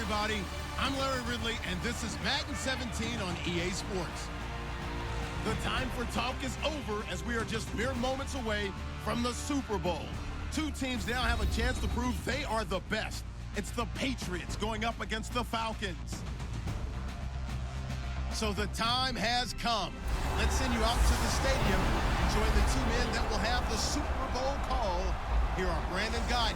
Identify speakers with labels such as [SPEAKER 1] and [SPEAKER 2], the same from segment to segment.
[SPEAKER 1] everybody. I'm Larry Ridley, and this is Madden 17 on EA Sports. The time for talk is over as we are just mere moments away from the Super Bowl. Two teams now have a chance to prove they are the best. It's the Patriots going up against the Falcons. So the time has come. Let's send you out to the stadium and join the two men that will have the Super Bowl call. Here are Brandon Guyton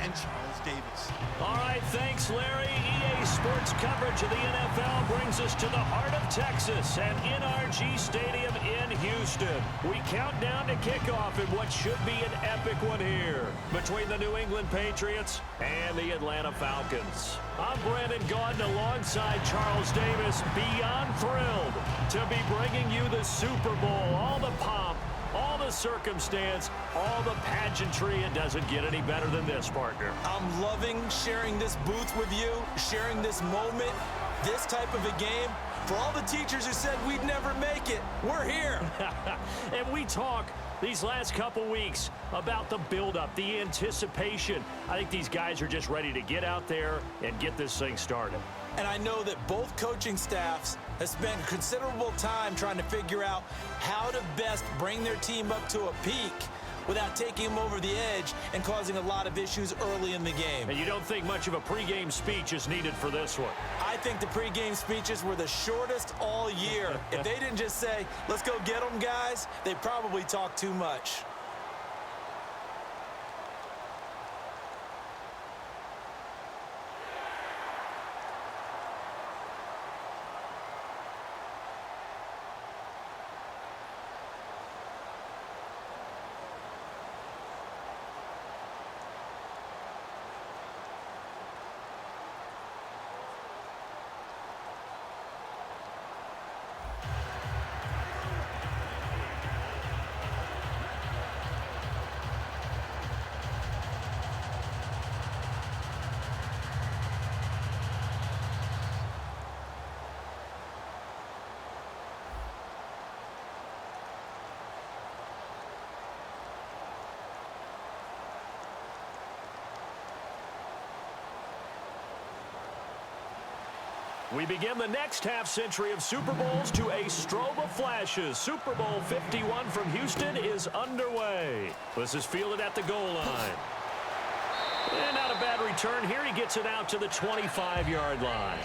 [SPEAKER 1] and Charles Davis.
[SPEAKER 2] All right, thanks, Larry. EA Sports coverage of the NFL brings us to the heart of Texas and NRG Stadium in Houston. We count down to kickoff in what should be an epic one here between the New England Patriots and the Atlanta Falcons. I'm Brandon Guyton alongside Charles Davis, beyond thrilled to be bringing you the Super Bowl. All the pomp, all the circumstance, all the pageantry. It doesn't get any better than this, partner.
[SPEAKER 3] I'm loving sharing this booth with you, sharing this moment, this type of a game. For all the teachers who said we'd never make it, we're here.
[SPEAKER 2] And we talk these last couple weeks about the buildup, the anticipation. I think these guys are just ready to get out there and get this thing started.
[SPEAKER 3] And I know that both coaching staffs have spent considerable time trying to figure out how to best bring their team up to a peak without taking them over the edge and causing a lot of issues early in the game.
[SPEAKER 2] And you don't think much of a pregame speech is needed for this one?
[SPEAKER 3] I think the pregame speeches were the shortest all year. If they didn't just say, let's go get them, guys, they probably talked too much.
[SPEAKER 2] We begin the next half-century of Super Bowls to a strobe of flashes. Super Bowl 51 from Houston is underway. This is fielded at the goal line. And not a bad return here. He gets it out to the 25-yard line.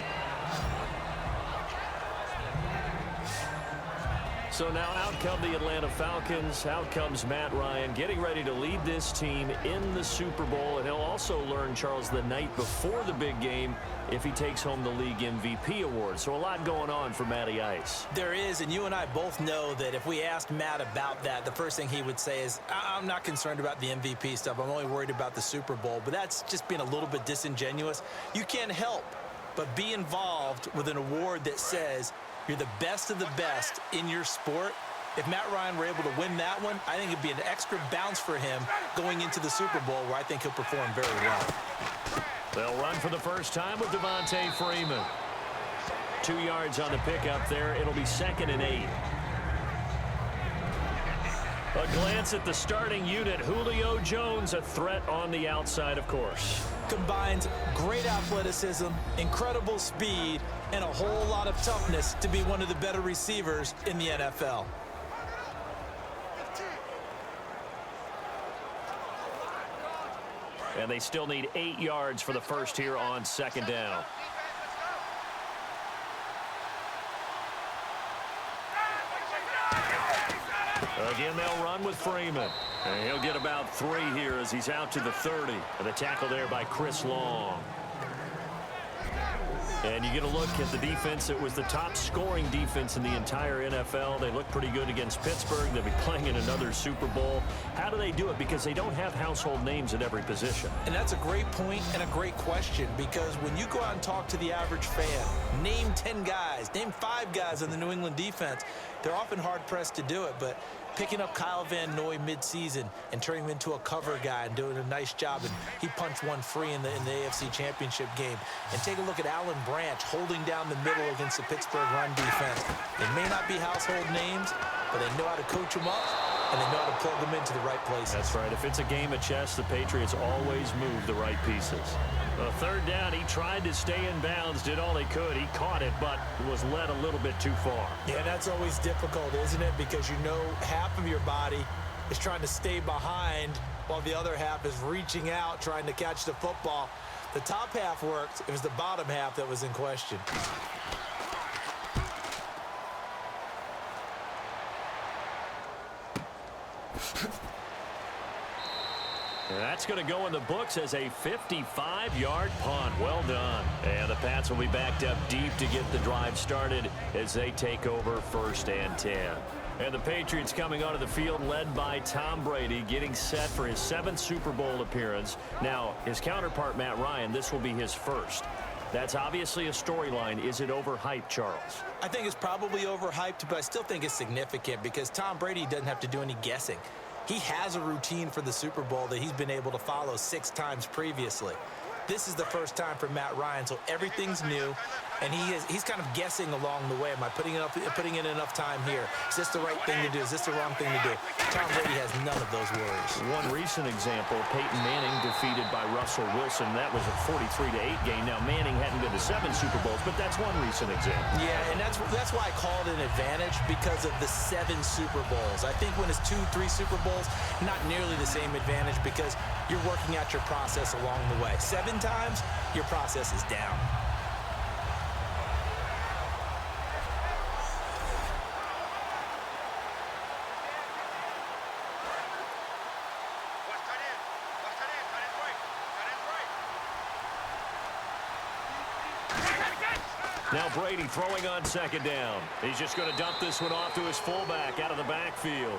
[SPEAKER 2] So now out come the Atlanta Falcons. Out comes Matt Ryan getting ready to lead this team in the Super Bowl. And he'll also learn, Charles, the night before the big game if he takes home the league MVP award. So a lot going on for Matty Ice.
[SPEAKER 3] There is, and you and I both know that if we asked Matt about that, the first thing he would say is, I'm not concerned about the MVP stuff. I'm only worried about the Super Bowl. But that's just being a little bit disingenuous. You can't help but be involved with an award that says you're the best of the best in your sport. If Matt Ryan were able to win that one, I think it'd be an extra bounce for him going into the Super Bowl, where I think he'll perform very well.
[SPEAKER 2] They'll run for the first time with Devontae Freeman. 2 yards on the pickup there. It'll be 2nd and 8. A glance at the starting unit. Julio Jones, a threat on the outside, of course.
[SPEAKER 3] Combines great athleticism, incredible speed, and a whole lot of toughness to be one of the better receivers in the NFL.
[SPEAKER 2] And they still need 8 yards for the first here on 2nd down. Again, they'll run with Freeman. And he'll get about 3 here as he's out to the 30. And the tackle there by Chris Long. And you get a look at the defense. It was the top scoring defense in the entire NFL. They look pretty good against Pittsburgh. They'll be playing in another Super Bowl. How do they do it? Because they don't have household names at every position.
[SPEAKER 3] And that's a great point and a great question, because when you go out and talk to the average fan, name 10 guys, name 5 guys on the New England defense, they're often hard-pressed to do it. But picking up Kyle Van Noy midseason and turning him into a cover guy and doing a nice job, and he punched one free in the AFC Championship game. And take a look at Alan Branch holding down the middle against the Pittsburgh run defense. They may not be household names, but they know how to coach them up and they know how to plug them into the right places.
[SPEAKER 2] That's right. If it's a game of chess, the Patriots always move the right pieces. The third down, he tried to stay in bounds, did all he could. He caught it, but was led a little bit too far.
[SPEAKER 3] Yeah, that's always difficult, isn't it? Because you know half of your body is trying to stay behind while the other half is reaching out, trying to catch the football. The top half worked. It was the bottom half that was in question.
[SPEAKER 2] That's going to go in the books as a 55-yard punt. Well done. And the Pats will be backed up deep to get the drive started as they take over 1st and 10. And the Patriots coming onto the field led by Tom Brady, getting set for his 7th Super Bowl appearance. Now, his counterpart, Matt Ryan, this will be his first. That's obviously a storyline. Is it overhyped, Charles?
[SPEAKER 3] I think it's probably overhyped, but I still think it's significant because Tom Brady doesn't have to do any guessing. He has a routine for the Super Bowl that he's been able to follow 6 times previously. This is the first time for Matt Ryan, so everything's new, and he's kind of guessing along the way. Am I putting in enough time here? Is this the right thing to do? Is this the wrong thing to do? Tom Brady has none of those worries.
[SPEAKER 2] One recent example, Peyton Manning defeated by Russell Wilson. That was a 43-8 game. Now, Manning hadn't been to 7 Super Bowls, but that's one recent example.
[SPEAKER 3] Yeah, and that's why I call it an advantage, because of the 7 Super Bowls. I think when it's 2, 3 Super Bowls, not nearly the same advantage because you're working out your process along the way. 7 times, your process is down.
[SPEAKER 2] Now Brady throwing on 2nd down. He's just going to dump this one off to his fullback out of the backfield.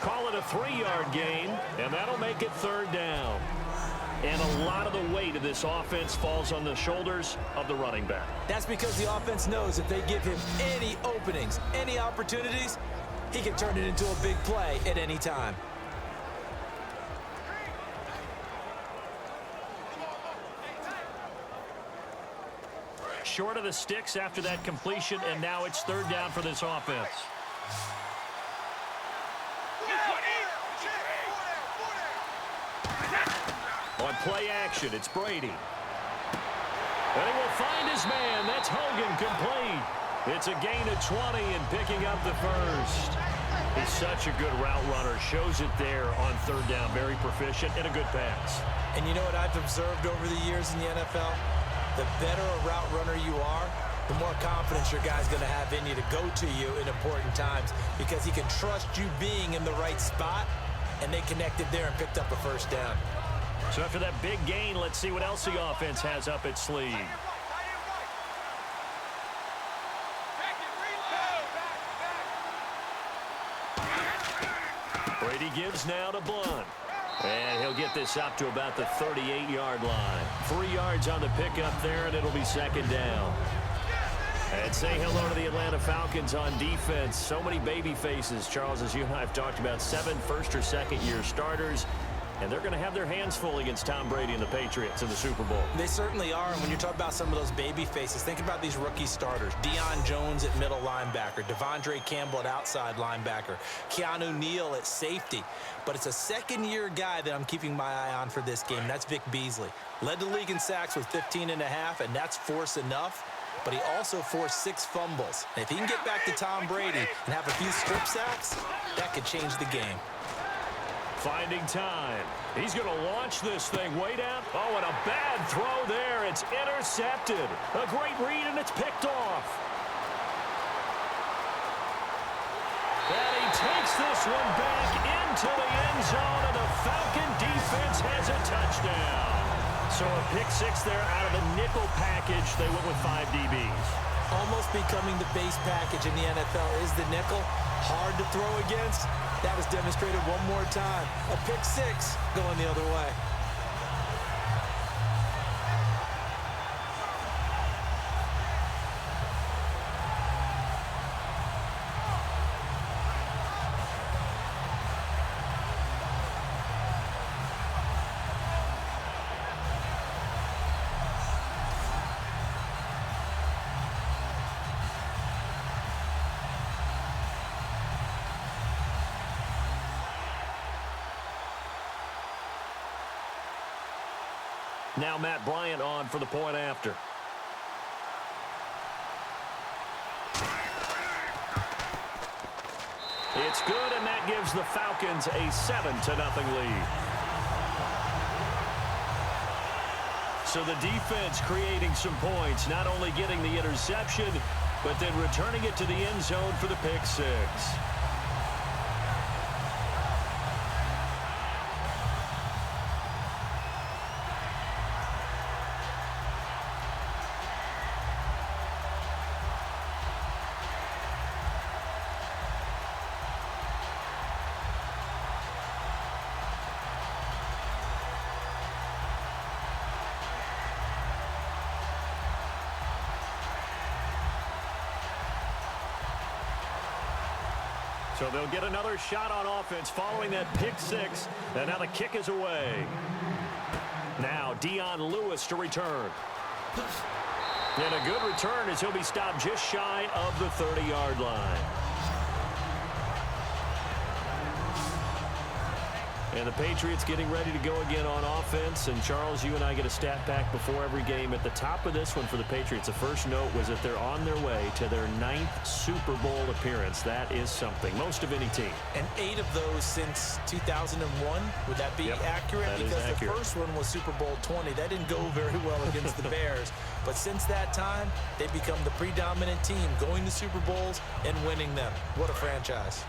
[SPEAKER 2] Call it a 3-yard gain, and that'll make it 3rd down. And a lot of the weight of this offense falls on the shoulders of the running back.
[SPEAKER 3] That's because the offense knows if they give him any openings, any opportunities, he can turn it into a big play at any time.
[SPEAKER 2] Short of the sticks after that completion, and now it's 3rd down for this offense. On play action, it's Brady. And he will find his man. That's Hogan, complete. It's a gain of 20 and picking up the first. He's such a good route runner. Shows it there on 3rd down. Very proficient and a good pass.
[SPEAKER 3] And you know what I've observed over the years in the NFL? The better a route runner you are, the more confidence your guy's going to have in you to go to you in important times because he can trust you being in the right spot, and they connected there and picked up a 1st down.
[SPEAKER 2] So after that big gain, let's see what else the offense has up its sleeve. Brady gives now to Blunt. And he'll get this up to about the 38-yard line. 3 yards on the pickup there, and it'll be 2nd down. And say hello to the Atlanta Falcons on defense. So many baby faces, Charles, as you and I have talked about. 7 first- or second-year starters. And they're going to have their hands full against Tom Brady and the Patriots in the Super Bowl.
[SPEAKER 3] They certainly are. And when you talk about some of those baby faces, think about these rookie starters. Deion Jones at middle linebacker. Devondre Campbell at outside linebacker. Keanu Neal at safety. But it's a 2nd-year guy that I'm keeping my eye on for this game. That's Vic Beasley. Led the league in sacks with 15.5, and that's force enough. But he also forced 6 fumbles. And if he can get back to Tom Brady and have a few strip sacks, that could change the game.
[SPEAKER 2] Finding time. He's going to launch this thing way down. Oh, and a bad throw there. It's intercepted. A great read, and it's picked off. And he takes this one back into the end zone, and the Falcon defense has a touchdown. So a pick 6 there out of the nickel package. They went with 5 DBs.
[SPEAKER 3] Almost becoming the base package in the NFL is the nickel. Hard to throw against. That was demonstrated one more time. A pick 6 going the other way.
[SPEAKER 2] Now Matt Bryant on for the point after. It's good, and that gives the Falcons a 7-0 lead. So the defense creating some points, not only getting the interception, but then returning it to the end zone for the pick six. So they'll get another shot on offense following that pick six. And now the kick is away. Now Dion Lewis to return. And a good return as he'll be stopped just shy of the 30-yard line. And the Patriots getting ready to go again on offense. And, Charles, you and I get a stat pack before every game. At the top of this one for the Patriots, the first note was that they're on their way to their 9th Super Bowl appearance. That is something. Most of any team.
[SPEAKER 3] And 8 of those since 2001. Would that be accurate?
[SPEAKER 2] That
[SPEAKER 3] because
[SPEAKER 2] is accurate.
[SPEAKER 3] The first one was Super Bowl 20. That didn't go very well against the Bears. But since that time, they've become the predominant team, going to Super Bowls and winning them. What a franchise.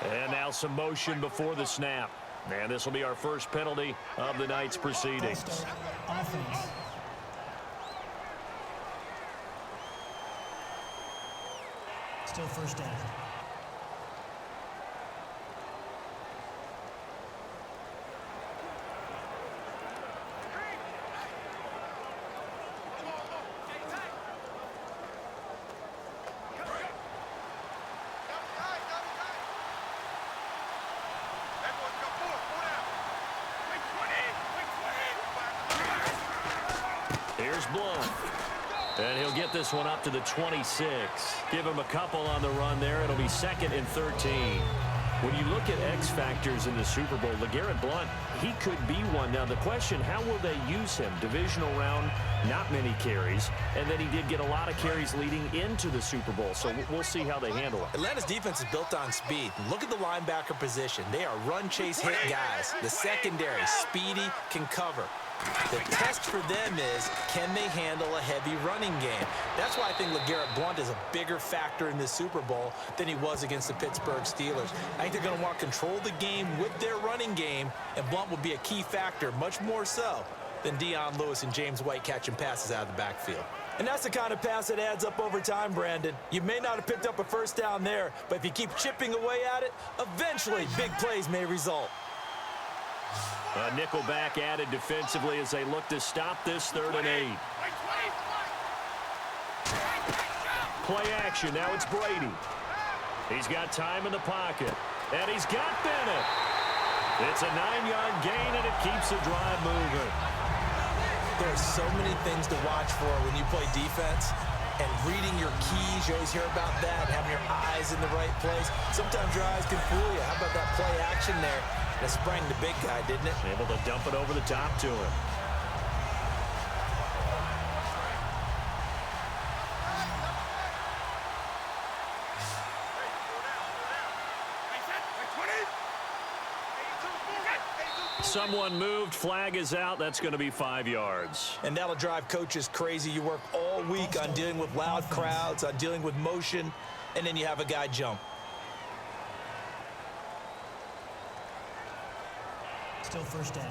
[SPEAKER 2] And now some motion before the snap. And this will be our first penalty of the night's proceedings.
[SPEAKER 4] Offense. Still first down.
[SPEAKER 2] Here's Blunt. And he'll get this one up to the 26. Give him a couple on the run there. It'll be 2nd and 13. When you look at X factors in the Super Bowl, LeGarrette Blunt, he could be one. Now, the question, how will they use him? Divisional round, not many carries. And then he did get a lot of carries leading into the Super Bowl. So we'll see how they handle it.
[SPEAKER 3] Atlanta's defense is built on speed. Look at the linebacker position. They are run, chase, hit guys. The secondary, speedy, can cover. The test for them is, can they handle a heavy running game? That's why I think LeGarrette Blunt is a bigger factor in this Super Bowl than he was against the Pittsburgh Steelers. I think they're going to want to control the game with their running game, and Blunt will be a key factor, much more so than Dion Lewis and James White catching passes out of the backfield. And that's the kind of pass that adds up over time, Brandon. You may not have picked up a first down there, but if you keep chipping away at it, eventually big plays may result.
[SPEAKER 2] A nickelback added defensively as they look to stop this 3rd and 8. Play action. Now it's Brady. He's got time in the pocket. And he's got Bennett. It's a 9-yard gain, and it keeps the drive moving.
[SPEAKER 3] There are so many things to watch for when you play defense. And reading your keys, you always hear about that, having your eyes in the right place. Sometimes your eyes can fool you. How about that play action there? That sprang the big guy, didn't it?
[SPEAKER 2] Able to dump it over the top to him. Someone moved. Flag is out. That's going to be 5 yards.
[SPEAKER 3] And that'll drive coaches crazy. You work all week on dealing with loud crowds, on dealing with motion, and then you have a guy jump.
[SPEAKER 4] Still first down.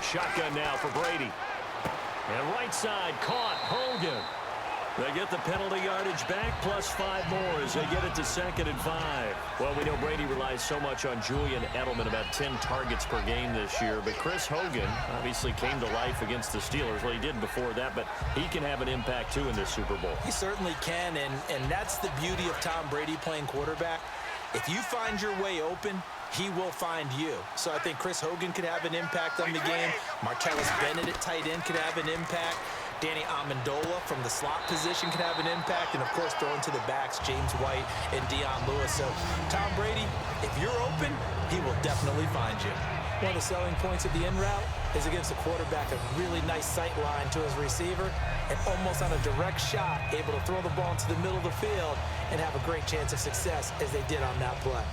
[SPEAKER 2] Shotgun now for Brady. And right side caught. Hogan. They get the penalty yardage back, plus 5 more as they get it to 2nd and 5. Well, we know Brady relies so much on Julian Edelman, about 10 targets per game this year. But Chris Hogan obviously came to life against the Steelers. Well, he did before that, but he can have an impact, too, in this Super Bowl.
[SPEAKER 3] He certainly can, and that's the beauty of Tom Brady playing quarterback. If you find your way open, he will find you. So I think Chris Hogan could have an impact on the game. Martellus Bennett at tight end could have an impact. Danny Amendola from the slot position could have an impact. And, of course, throwing to the backs, James White and Deion Lewis. So Tom Brady, if you're open, he will definitely find you. One of the selling points of the in route is against a quarterback, a really nice sight line to his receiver, and almost on a direct shot, able to throw the ball into the middle of the field and have a great chance of success as they did on that play.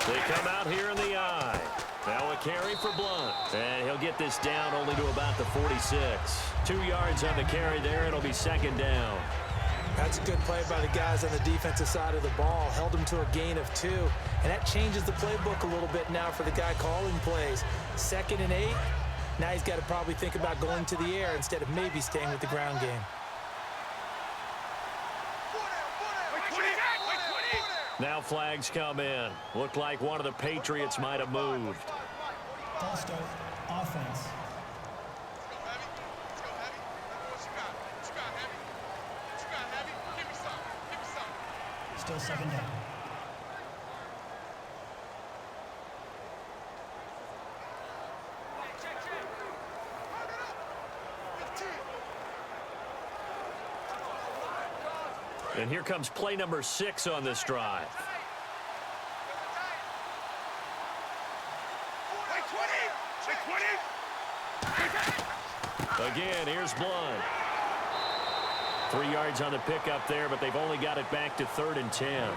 [SPEAKER 2] They come out here in the eye. Now a carry for Blunt. And he'll get this down only to about the 46. 2 yards on the carry there. It'll be 2nd down.
[SPEAKER 3] That's a good play by the guys on the defensive side of the ball. Held him to a gain of 2. And that changes the playbook a little bit now for the guy calling plays. 2nd and 8. Now he's got to probably think about going to the air instead of maybe staying with the ground game.
[SPEAKER 2] Now flags come in. Looked like one of the Patriots might have moved.
[SPEAKER 4] False start. Offense. Still 2nd down.
[SPEAKER 2] And here comes play number 6 on this drive. Again, here's Blunt. 3 yards on the pickup there, but they've only got it back to 3rd and 10.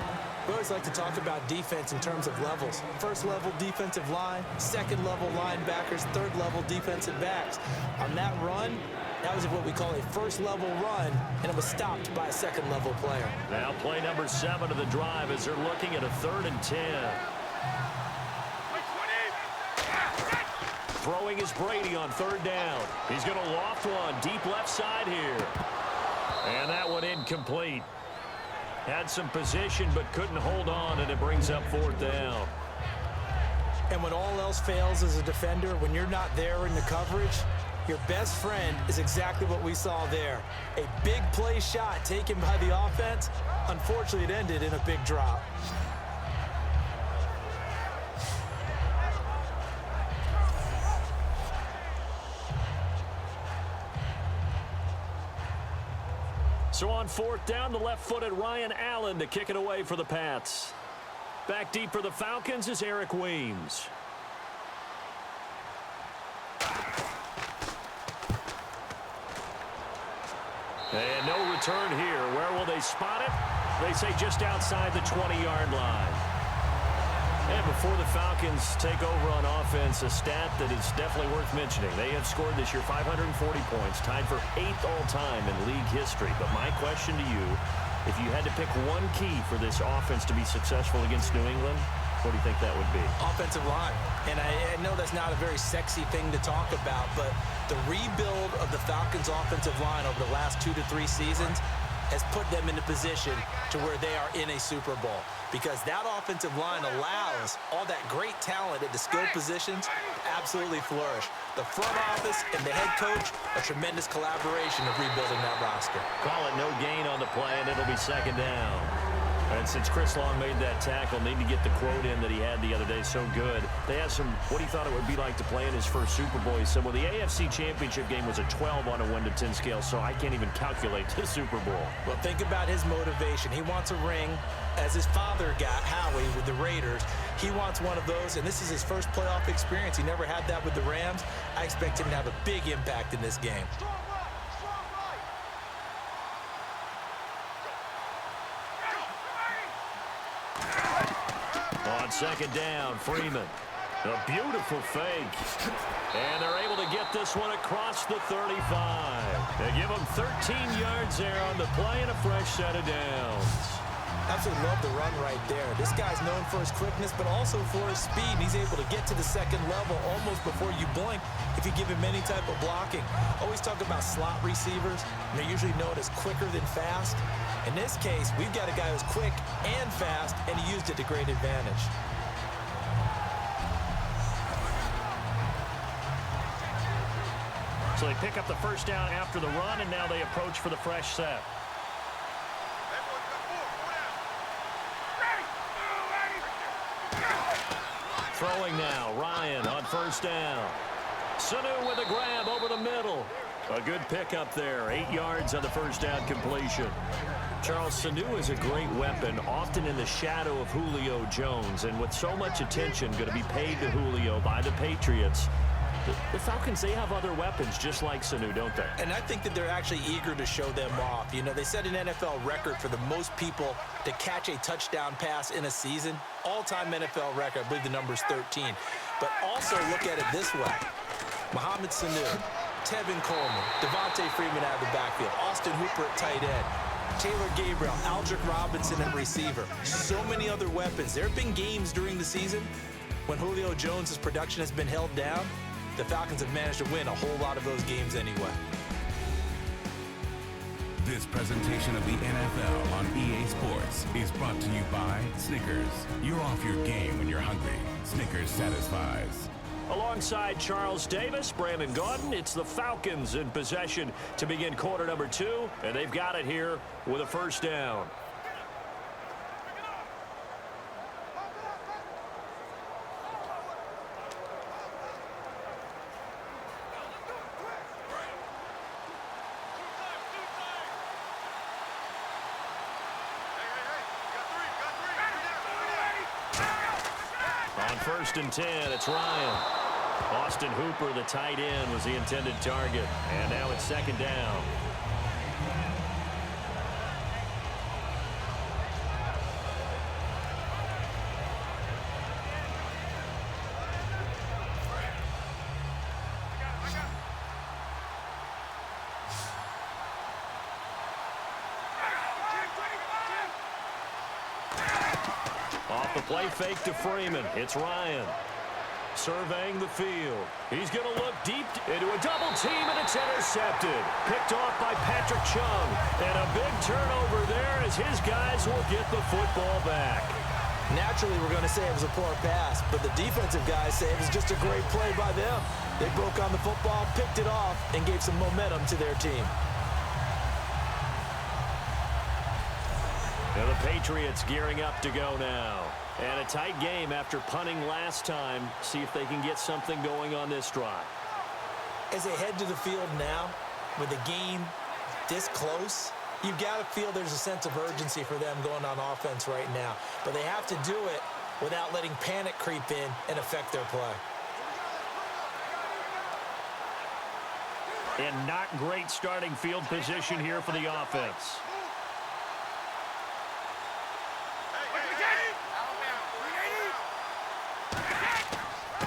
[SPEAKER 3] We always like to talk about defense in terms of levels. 1st level defensive line, 2nd level linebackers, 3rd level defensive backs. On that run, that was what we call a 1st level run, and it was stopped by a 2nd level player.
[SPEAKER 2] Now play number 7 of the drive as they're looking at a 3rd and 10. Throwing is Brady on 3rd down. He's going to loft one deep left side here. And that one incomplete. Had some position but couldn't hold on, and it brings up 4th down.
[SPEAKER 3] And when all else fails as a defender, when you're not there in the coverage, your best friend is exactly what we saw there. A big play shot taken by the offense. Unfortunately, it ended in a big drop.
[SPEAKER 2] So on 4th down, the left-footed Ryan Allen to kick it away for the Pats. Back deep for the Falcons is Eric Weems. And no return here. Where will they spot it? They say just outside the 20-yard line. And before the Falcons take over on offense, a stat that is definitely worth mentioning. They have scored this year 540 points, tied for 8th all-time in league history. But my question to you, if you had to pick one key for this offense to be successful against New England, what do you think that would be?
[SPEAKER 3] Offensive line. And I know that's not a very sexy thing to talk about, but the rebuild of the Falcons' offensive line over the last 2 to 3 seasons has put them in a position to where they are in a Super Bowl, because that offensive line allows all that great talent at the skill positions to absolutely flourish. The front office and the head coach, a tremendous collaboration of rebuilding that roster.
[SPEAKER 2] Call it no gain on the play, and it'll be 2nd down. And since Chris Long made that tackle, need to get the quote in that he had the other day. So good. They asked him what he thought it would be like to play in his first Super Bowl. He said, well, the AFC Championship game was a 12 on a 1 to 10 scale, so I can't even calculate the Super Bowl.
[SPEAKER 3] Well, think about his motivation. He wants a ring, as his father got, Howie, with the Raiders. He wants one of those, and this is his first playoff experience. He never had that with the Rams. I expect him to have a big impact in this game.
[SPEAKER 2] On 2nd down, Freeman. A beautiful fake. And they're able to get this one across the 35. They give him 13 yards there on the play and a fresh set of downs.
[SPEAKER 3] Absolutely love the run right there. This guy's known for his quickness, but also for his speed. And he's able to get to the second level almost before you blink if you give him any type of blocking. Always talk about slot receivers, and they're usually known as quicker than fast. In this case, we've got a guy who's quick and fast, and he used it to great advantage.
[SPEAKER 2] So they pick up the first down after the run, and now they approach for the fresh set. Throwing now, Ryan on first down. Sanu with a grab over the middle. A good pickup there, 8 yards on the first down completion. Charles, Sanu is a great weapon, often in the shadow of Julio Jones, and with so much attention going to be paid to Julio by the Patriots, the Falcons, they have other weapons just like Sanu, don't they?
[SPEAKER 3] And I think that they're actually eager to show them off. You know, they set an NFL record for the most people to catch a touchdown pass in a season. All-time NFL record. I believe the number is 13. But also look at it this way. Mohamed Sanu, Tevin Coleman, Devontae Freeman out of the backfield, Austin Hooper at tight end, Taylor Gabriel, Aldrick Robinson at receiver. So many other weapons. There have been games during the season when Julio Jones' production has been held down. The Falcons have managed to win a whole lot of those games anyway.
[SPEAKER 5] This presentation of the NFL on EA Sports is brought to you by Snickers. You're off your game when you're hungry. Snickers satisfies.
[SPEAKER 2] Alongside Charles Davis, Brandon Gaudin, it's the Falcons in possession to begin quarter number 2, and they've got it here with a first down. On first and 10, it's Ryan. Austin Hooper, the tight end, was the intended target. And now it's second down. Off the play fake to Freeman. It's Ryan. Surveying the field. He's going to look deep into a double team, and it's intercepted. Picked off by Patrick Chung. And a big turnover there as his guys will get the football back.
[SPEAKER 3] Naturally, we're going to say it was a poor pass, but the defensive guys say it was just a great play by them. They broke on the football, picked it off, and gave some momentum to their team.
[SPEAKER 2] Now the Patriots gearing up to go now. And a tight game after punting last time. See if they can get something going on this drive.
[SPEAKER 3] As they head to the field now, with the game this close, you've got to feel there's a sense of urgency for them going on offense right now. But they have to do it without letting panic creep in and affect their play.
[SPEAKER 2] And not great starting field position here for the offense.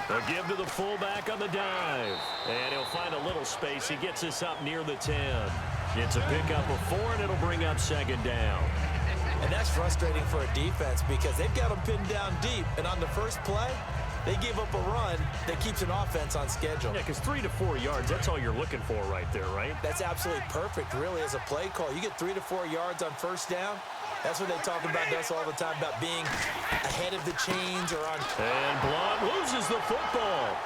[SPEAKER 2] They'll give to the fullback on the dive. And he'll find a little space. He gets us up near the 10. It's a pickup of 4, and it'll bring up second down.
[SPEAKER 3] And that's frustrating for a defense because they've got them pinned down deep. And on the first play, they give up a run that keeps an offense on schedule.
[SPEAKER 2] Yeah, because 3 to 4 yards, that's all you're looking for right there, right?
[SPEAKER 3] That's absolutely perfect, really, as a play call. You get 3 to 4 yards on first down. That's what they talk about us all the time, about being ahead of the chains or on.
[SPEAKER 2] And Blount loses the football.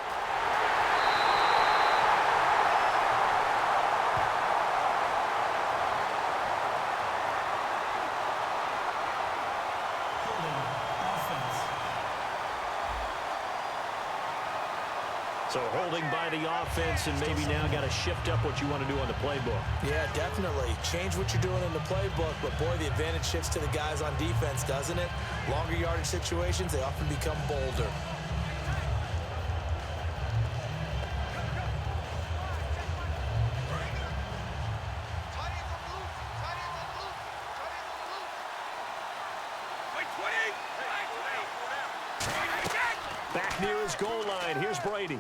[SPEAKER 2] So holding by the offense, and maybe now got to shift up what you want to do on the playbook.
[SPEAKER 3] Yeah, definitely. Change what you're doing in the playbook, but boy, the advantage shifts to the guys on defense, doesn't it? Longer yardage situations, they often become bolder.
[SPEAKER 2] Back near his goal line, here's Brady.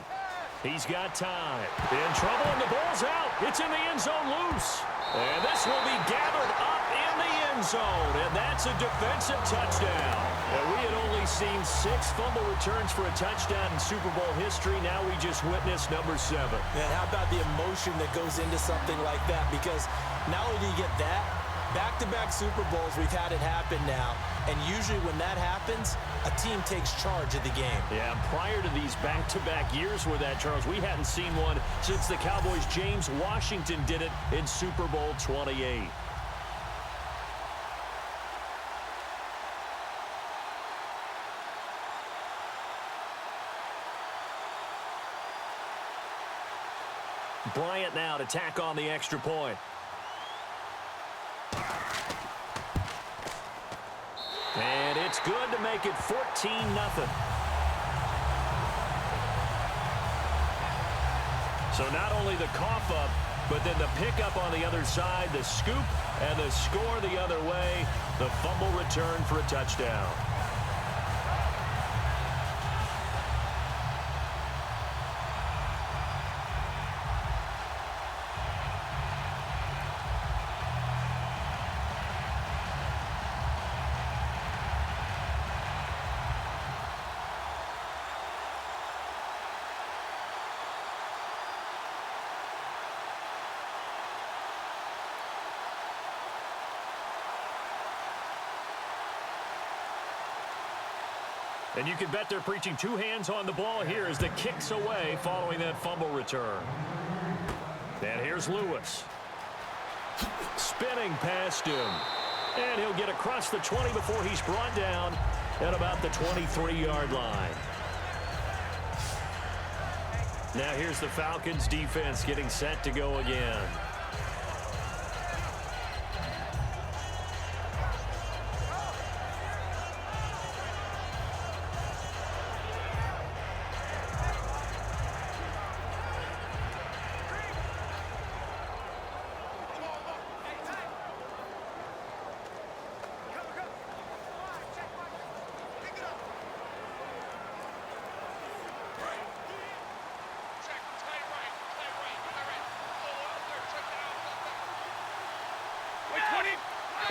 [SPEAKER 2] He's got time. In trouble, and the ball's out. It's in the end zone loose. And this will be gathered up in the end end zone, and that's a defensive touchdown. And we had only seen 6 fumble returns for a touchdown in Super Bowl history. Now we just witnessed number 7.
[SPEAKER 3] Man, how about the emotion that goes into something like that? Because not only do you get that, back-to-back Super Bowls, we've had it happen now. And usually when that happens, a team takes charge of the game.
[SPEAKER 2] Yeah, prior to these back-to-back years with that, Charles, we hadn't seen one since the Cowboys' James Washington did it in Super Bowl 28. Bryant now to tack on the extra point. And it's good to make it 14-0. So not only the cough up, but then the pickup on the other side, the scoop, and the score the other way. The fumble return for a touchdown. And you can bet they're preaching 2 hands on the ball here as the kick's away following that fumble return. And here's Lewis. Spinning past him. And he'll get across the 20 before he's brought down at about the 23-yard line. Now here's the Falcons defense getting set to go again.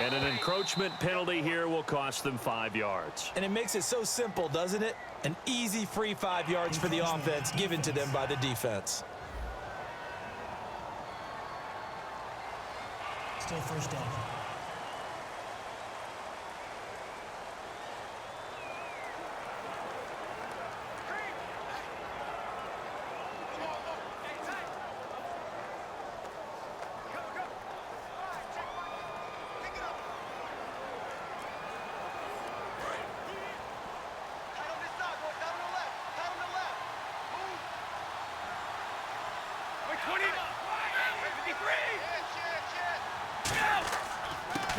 [SPEAKER 2] And an encroachment penalty here will cost them 5 yards.
[SPEAKER 3] And it makes it so simple, doesn't it? An easy free 5 yards for the offense given to them by the defense.
[SPEAKER 4] Still first down.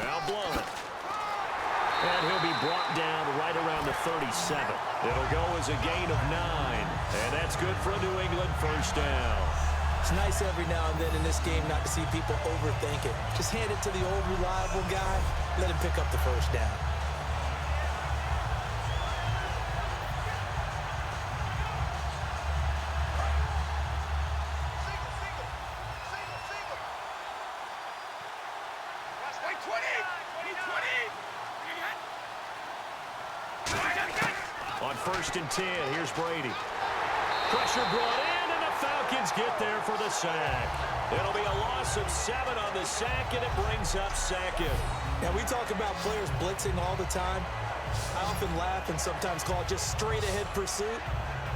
[SPEAKER 2] Now blown. And he'll be brought down right around the 37. It'll go as a gain of 9. And that's good for a New England first down.
[SPEAKER 3] It's nice every now and then in this game not to see people overthink it. Just hand it to the old reliable guy. Let him pick up the first down.
[SPEAKER 2] On 1st and 10, here's Brady. Pressure brought in, and the Falcons get there for the sack. It'll be a loss of 7 on the sack, and it brings up 2nd.
[SPEAKER 3] Now, we talk about players blitzing all the time. I often laugh and sometimes call it just straight-ahead pursuit.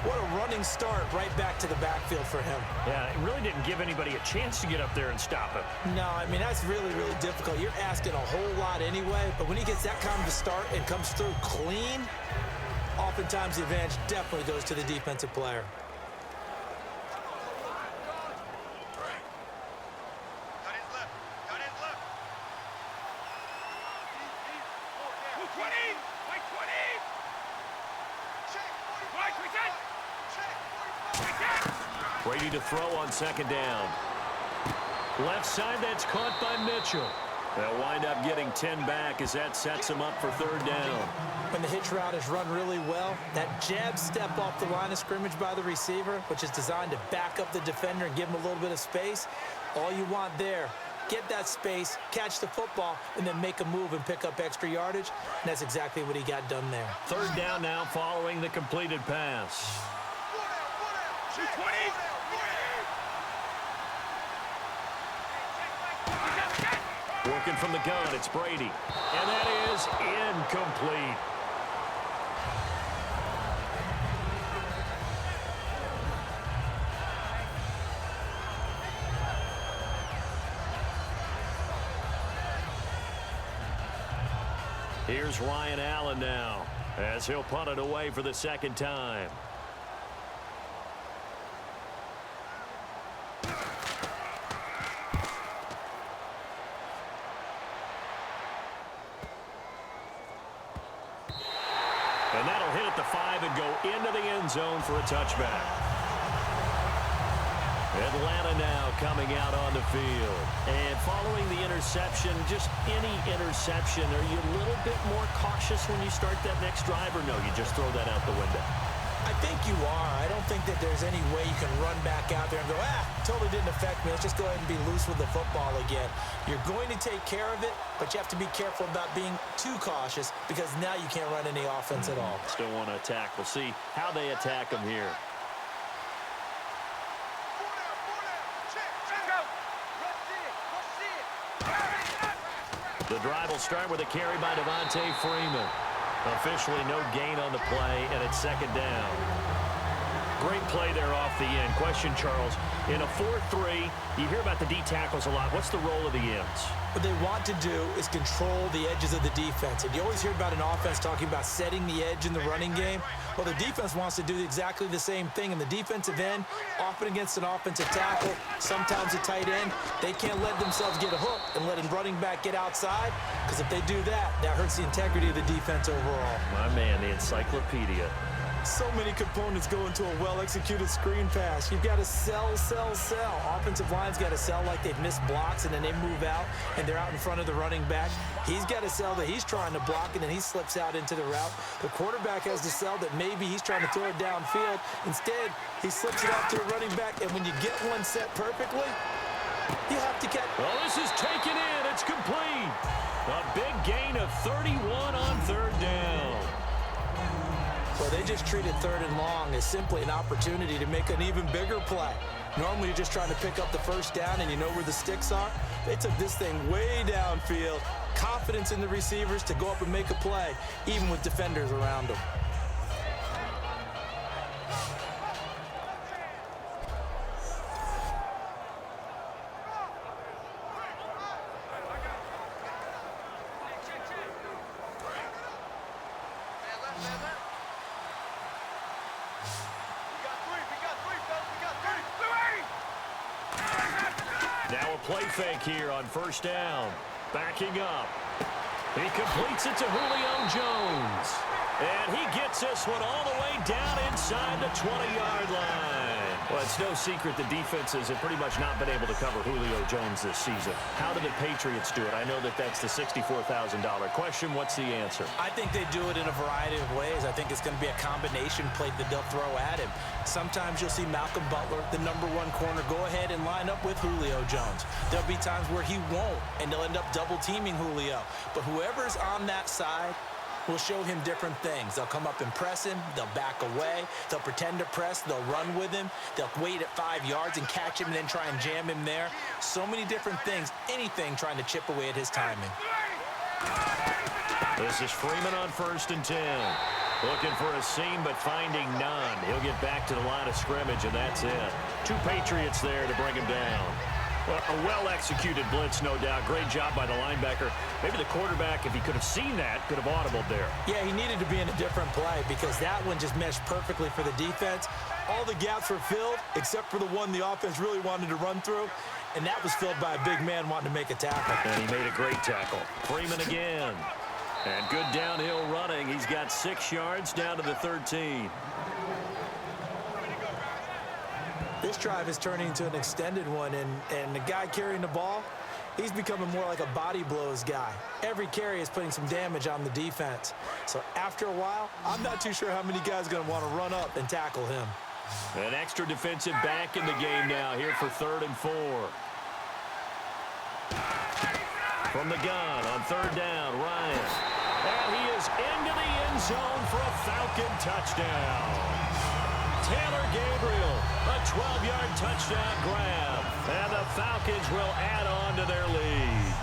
[SPEAKER 3] What a running start right back to the backfield for him.
[SPEAKER 2] Yeah, it really didn't give anybody a chance to get up there and stop him.
[SPEAKER 3] No, I mean, that's really, really difficult. You're asking a whole lot anyway, but when he gets that kind of a start and comes through clean, oftentimes the advantage definitely goes to the defensive player.
[SPEAKER 2] Brady to throw on 2nd down. Left side, that's caught by Mitchell. They'll wind up getting 10 back as that sets him up for 3rd down.
[SPEAKER 3] When the hitch route is run really well, that jab step off the line of scrimmage by the receiver, which is designed to back up the defender and give him a little bit of space, all you want there get that space, catch the football, and then make a move and pick up extra yardage. And that's exactly what he got done there.
[SPEAKER 2] Third down now following the completed pass. Working from the gun, it's Brady. And that is incomplete. Here's Ryan Allen now, as he'll punt it away for the second time. And that'll hit at the 5 and go into the end zone for a touchback. Atlanta now coming out on the field. And following the interception, just any interception, are you a little bit more cautious when you start that next drive, or no, you just throw that out the window?
[SPEAKER 3] I think you are. I don't think that there's any way you can run back out there and go, totally didn't affect me. Let's just go ahead and be loose with the football again. You're going to take care of it, but you have to be careful about being too cautious because now you can't run any offense at all.
[SPEAKER 2] Still want to attack. We'll see how they attack them here. The drive will start with a carry by Devontae Freeman. Officially no gain on the play, and it's second down. Great play there off the end. Question, Charles, in a 4-3, you hear about the D tackles a lot. What's the role of the ends?
[SPEAKER 3] What they want to do is control the edges of the defense. And you always hear about an offense talking about setting the edge in the running game. Well, the defense wants to do exactly the same thing. In the defensive end, often against an offensive tackle, sometimes a tight end, they can't let themselves get a hook and let a running back get outside, because if they do that, that hurts the integrity of the defense overall.
[SPEAKER 2] My man, the encyclopedia.
[SPEAKER 3] So many components go into a well-executed screen pass. You've got to sell. Offensive line's got to sell like they've missed blocks, and then they move out, and they're out in front of the running back. He's got to sell that he's trying to block, and then he slips out into the route. The quarterback has to sell that maybe he's trying to throw it downfield. Instead, he slips it out to the running back, and when you get one set perfectly, you have to catch.
[SPEAKER 2] Well, this is taken in. It's complete. A big gain of 31 on third down.
[SPEAKER 3] Well, they just treated third and long as simply an opportunity to make an even bigger play. Normally, you're just trying to pick up the first down and you know where the sticks are. They took this thing way downfield. Confidence in the receivers to go up and make a play, even with defenders around them.
[SPEAKER 2] Play fake here on first down. Backing up. He completes it to Julio Jones. And he gets this one all the way down inside the 20-yard line. Well, it's no secret the defenses have pretty much not been able to cover Julio Jones this season. How do the Patriots do it? I know that that's the $64,000 question. What's the answer?
[SPEAKER 3] I think they do it in a variety of ways. I think it's going to be a combination play that they'll throw at him. Sometimes you'll see Malcolm Butler, the #1 corner, go ahead and line up with Julio Jones. There'll be times where he won't, and they'll end up double-teaming Julio. But whoever's on that side will show him different things. They'll come up and press him. They'll back away. They'll pretend to press. They'll run with him. They'll wait at 5 yards and catch him and then try and jam him there. So many different things. Anything trying to chip away at his timing.
[SPEAKER 2] This is Freeman on 1st and 10. Looking for a seam, but finding none. He'll get back to the line of scrimmage, and that's it. 2 Patriots there to bring him down. Well, a well-executed blitz, no doubt. Great job by the linebacker. Maybe the quarterback, if he could have seen that, could have audibled there.
[SPEAKER 3] Yeah, he needed to be in a different play because that one just meshed perfectly for the defense. All the gaps were filled except for the one the offense really wanted to run through, and that was filled by a big man wanting to make a tackle.
[SPEAKER 2] And he made a great tackle. Freeman again. And good downhill running. He's got 6 yards down to the 13.
[SPEAKER 3] This drive is turning into an extended one, and the guy carrying the ball, he's becoming more like a body blows guy. Every carry is putting some damage on the defense. So after a while, I'm not too sure how many guys are going to want to run up and tackle him.
[SPEAKER 2] An extra defensive back in the game now here for 3rd and 4. From the gun on third down, Ryan. And he is into the end zone for a Falcon touchdown. Taylor Gabriel, a 12-yard touchdown grab. And the Falcons will add on to their lead.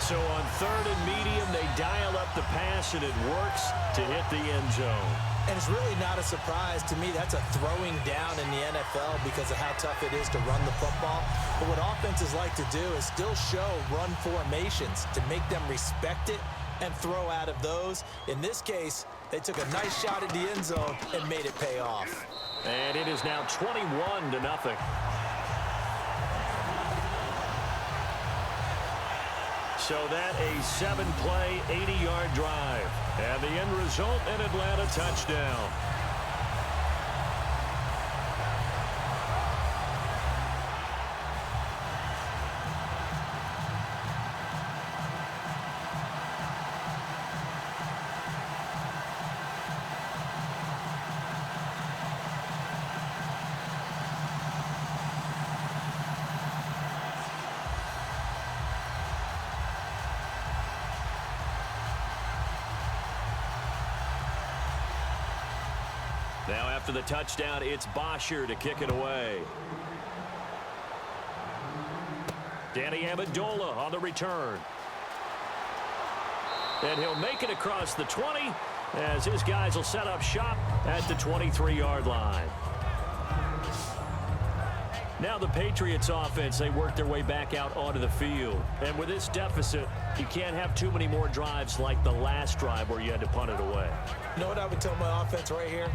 [SPEAKER 2] So on third and medium, they dial up the pass, and it works to hit the end zone.
[SPEAKER 3] And it's really not a surprise to me. That's a throwing down in the NFL because of how tough it is to run the football. But what offenses like to do is still show run formations to make them respect it and throw out of those. In this case, they took a nice shot at the end zone and made it pay off.
[SPEAKER 2] And it is now 21-0. So that a 7-play, 80-yard drive. And the end result, an Atlanta touchdown. Now after the touchdown, it's Bosher to kick it away. Danny Amendola on the return. And he'll make it across the 20 as his guys will set up shop at the 23-yard line. Now the Patriots offense, they work their way back out onto the field. And with this deficit, you can't have too many more drives like the last drive where you had to punt it away.
[SPEAKER 3] You know what I would tell my offense right here?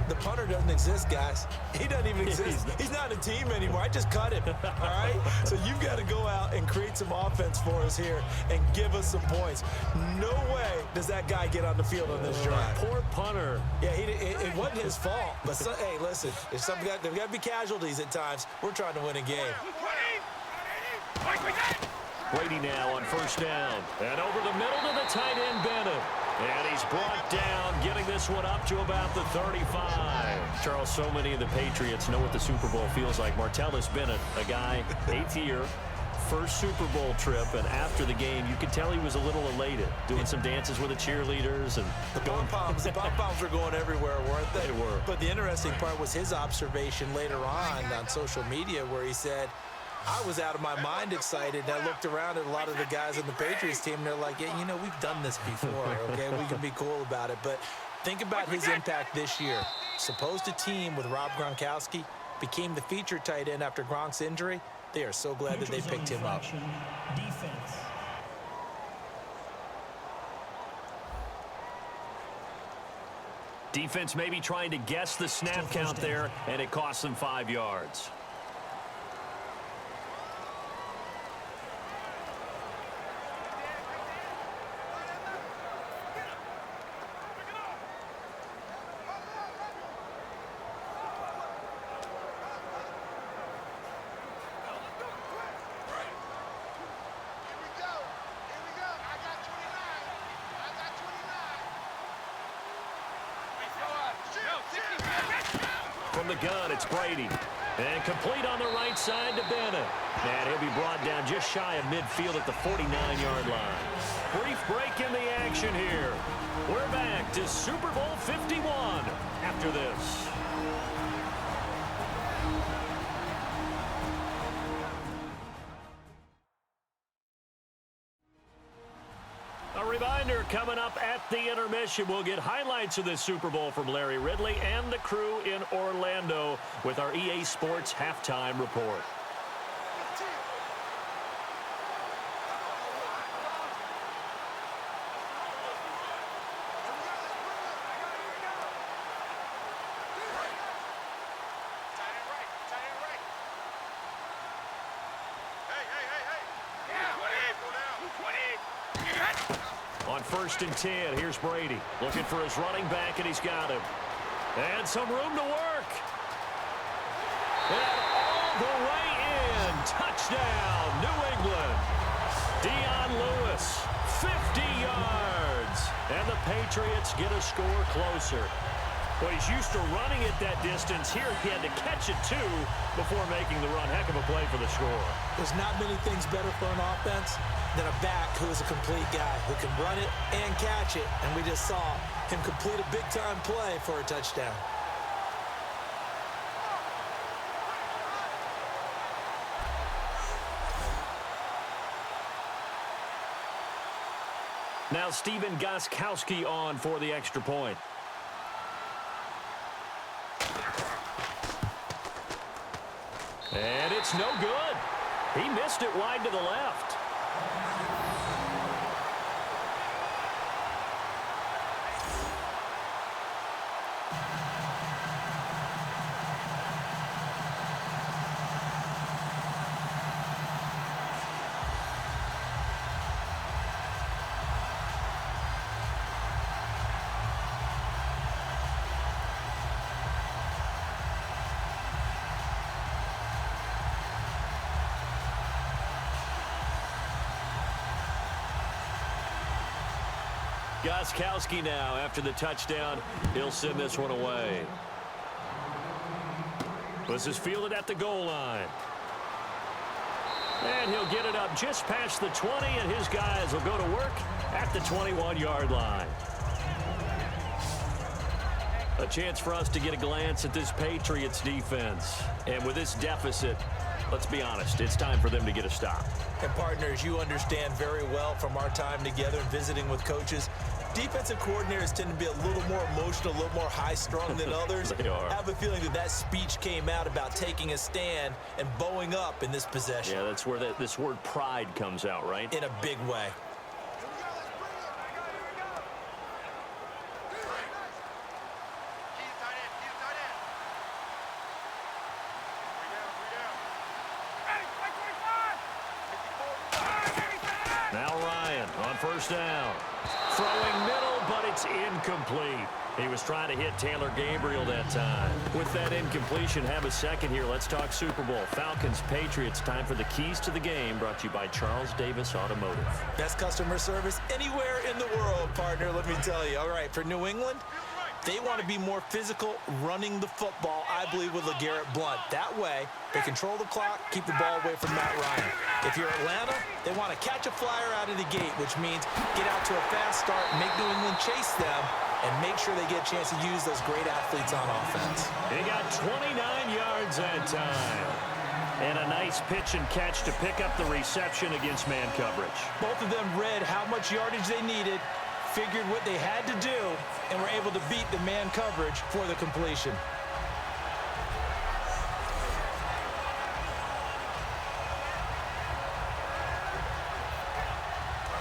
[SPEAKER 3] The punter doesn't exist, guys. He doesn't even exist. He's not a team anymore. I just cut him, all right? So you've got to go out and create some offense for us here and give us some points. No way does that guy get on the field on this drive.
[SPEAKER 2] Poor punter.
[SPEAKER 3] Yeah, it wasn't his fault. But, hey, listen, there's got to be casualties at times. We're trying to win a game.
[SPEAKER 2] Brady now on first down. And over the middle to the tight end, Bennett. And he's brought down, getting this one up to about the 35. Charles, so many of the Patriots know what the Super Bowl feels like. Martellus Bennett, a guy, 8th year, first Super Bowl trip, and after the game, you could tell he was a little elated, doing some dances with the cheerleaders. And
[SPEAKER 3] the pom-poms were going everywhere, weren't they?
[SPEAKER 2] They were.
[SPEAKER 3] But the interesting part was his observation later on social media where he said, I was out of my mind excited, and I looked around at a lot of the guys on the Patriots team, and they're like, yeah, you know, we've done this before, okay? We can be cool about it. But think about his impact this year. Supposed a team with Rob Gronkowski became the feature tight end after Gronk's injury. They are so glad that they picked him up.
[SPEAKER 4] Defense.
[SPEAKER 2] Defense maybe trying to guess the snap count there, and it costs them 5 yards. From the gun, it's Brady. And complete on the right side to Bennett. And he'll be brought down just shy of midfield at the 49-yard line. Brief break in the action here. We're back to Super Bowl 51 after this. A reminder, coming up at the intermission, we'll get highlights of this Super Bowl from Larry Ridley and the crew in Orlando with our EA Sports halftime report. On 1st and 10, here's Brady. Looking for his running back, and he's got him. And some room to work. And all the way in. Touchdown, New England. Dion Lewis, 50 yards. And the Patriots get a score closer. Well, he's used to running it that distance. Here he had to catch it, too, before making the run. Heck of a play for the score.
[SPEAKER 3] There's not many things better for an offense than a back who is a complete guy who can run it and catch it. And we just saw him complete a big-time play for a touchdown.
[SPEAKER 2] Now Stephen Gostkowski on for the extra point. And it's no good. He missed it wide to the left. Gostkowski now, after the touchdown, he'll send this one away. This is fielded at the goal line. And he'll get it up just past the 20, and his guys will go to work at the 21-yard line. A chance for us to get a glance at this Patriots defense. And with this deficit, let's be honest, it's time for them to get a stop.
[SPEAKER 3] And partners, you understand very well from our time together and visiting with coaches, defensive coordinators tend to be a little more emotional, a little more high-strung than others.
[SPEAKER 2] They are.
[SPEAKER 3] I have a feeling that that speech came out about taking a stand and bowing up in this possession.
[SPEAKER 2] Yeah, that's where this word pride comes out, right?
[SPEAKER 3] In a big way.
[SPEAKER 2] Now Ryan on first down. Throwing middle, but it's incomplete. He was trying to hit Taylor Gabriel that time. With that incompletion, have a second here. Let's talk Super Bowl. Falcons, Patriots, time for the keys to the game, brought to you by Charles Davis Automotive.
[SPEAKER 3] Best customer service anywhere in the world, partner, let me tell you. All right, for New England, they want to be more physical running the football, I believe, with LeGarrette Blount. That way, they control the clock, keep the ball away from Matt Ryan. If you're Atlanta, they want to catch a flyer out of the gate, which means get out to a fast start, make New England chase them, and make sure they get a chance to use those great athletes on offense.
[SPEAKER 2] He got 29 yards that time. And a nice pitch and catch to pick up the reception against man coverage.
[SPEAKER 3] Both of them read how much yardage they needed, figured what they had to do, and were able to beat the man coverage for the completion.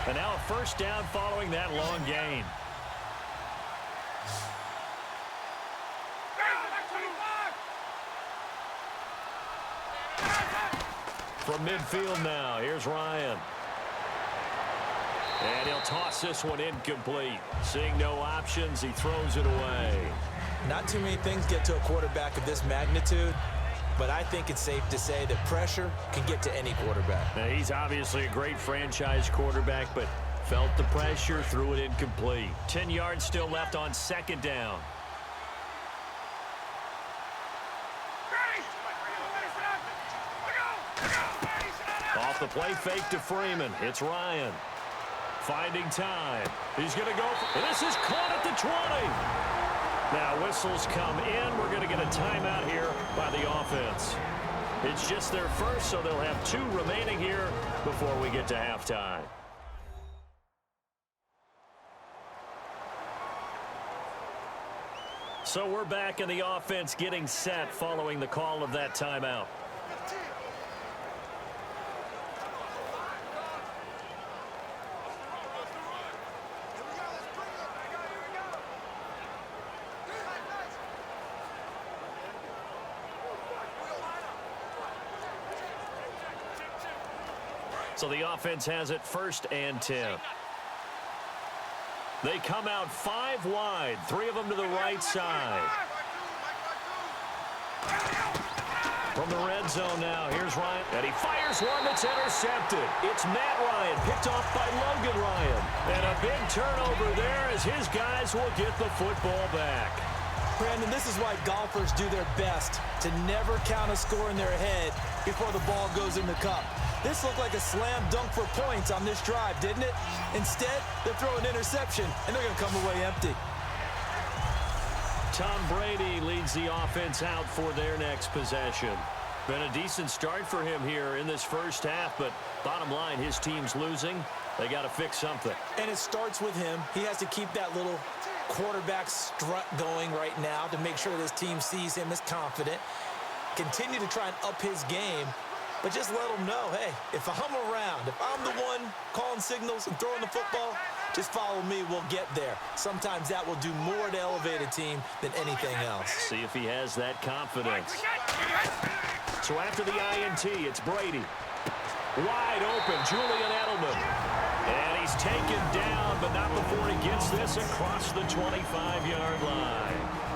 [SPEAKER 2] And now a first down following that long gain. From midfield now, here's Ryan. And he'll toss this one incomplete. Seeing no options, he throws it away.
[SPEAKER 3] Not too many things get to a quarterback of this magnitude, but I think it's safe to say that pressure can get to any quarterback.
[SPEAKER 2] Now, he's obviously a great franchise quarterback, but felt the pressure, threw it incomplete. 10 yards still left on second down. Off the play fake to Freeman. It's Ryan. Finding time. He's going to go. This is caught at the 20. Now whistles come in. We're going to get a timeout here by the offense. It's just their first, so they'll have 2 remaining here before we get to halftime. So we're back in the offense getting set following the call of that timeout. So the offense has it 1st and 10. They come out 5 wide, 3 of them to the right side. From the red zone now, here's Ryan. And he fires one that's intercepted. It's Matt Ryan, picked off by Logan Ryan. And a big turnover there as his guys will get the football back.
[SPEAKER 3] Brandon, this is why golfers do their best to never count a score in their head before the ball goes in the cup. This looked like a slam dunk for points on this drive, didn't it? Instead, they're throwing an interception, and they're going to come away empty.
[SPEAKER 2] Tom Brady leads the offense out for their next possession. Been a decent start for him here in this first half, but bottom line, his team's losing. They got to fix something.
[SPEAKER 3] And it starts with him. He has to keep that little quarterback strut going right now to make sure this team sees him as confident. Continue to try and up his game, but just let him know, hey, if I'm around, if I'm the one calling signals and throwing the football, just follow me, we'll get there. Sometimes that will do more to elevate a team than anything else.
[SPEAKER 2] See if he has that confidence. So after the INT, it's Brady. Wide open, Julian Edelman. And he's taken down, but not before he gets this across the 25-yard line.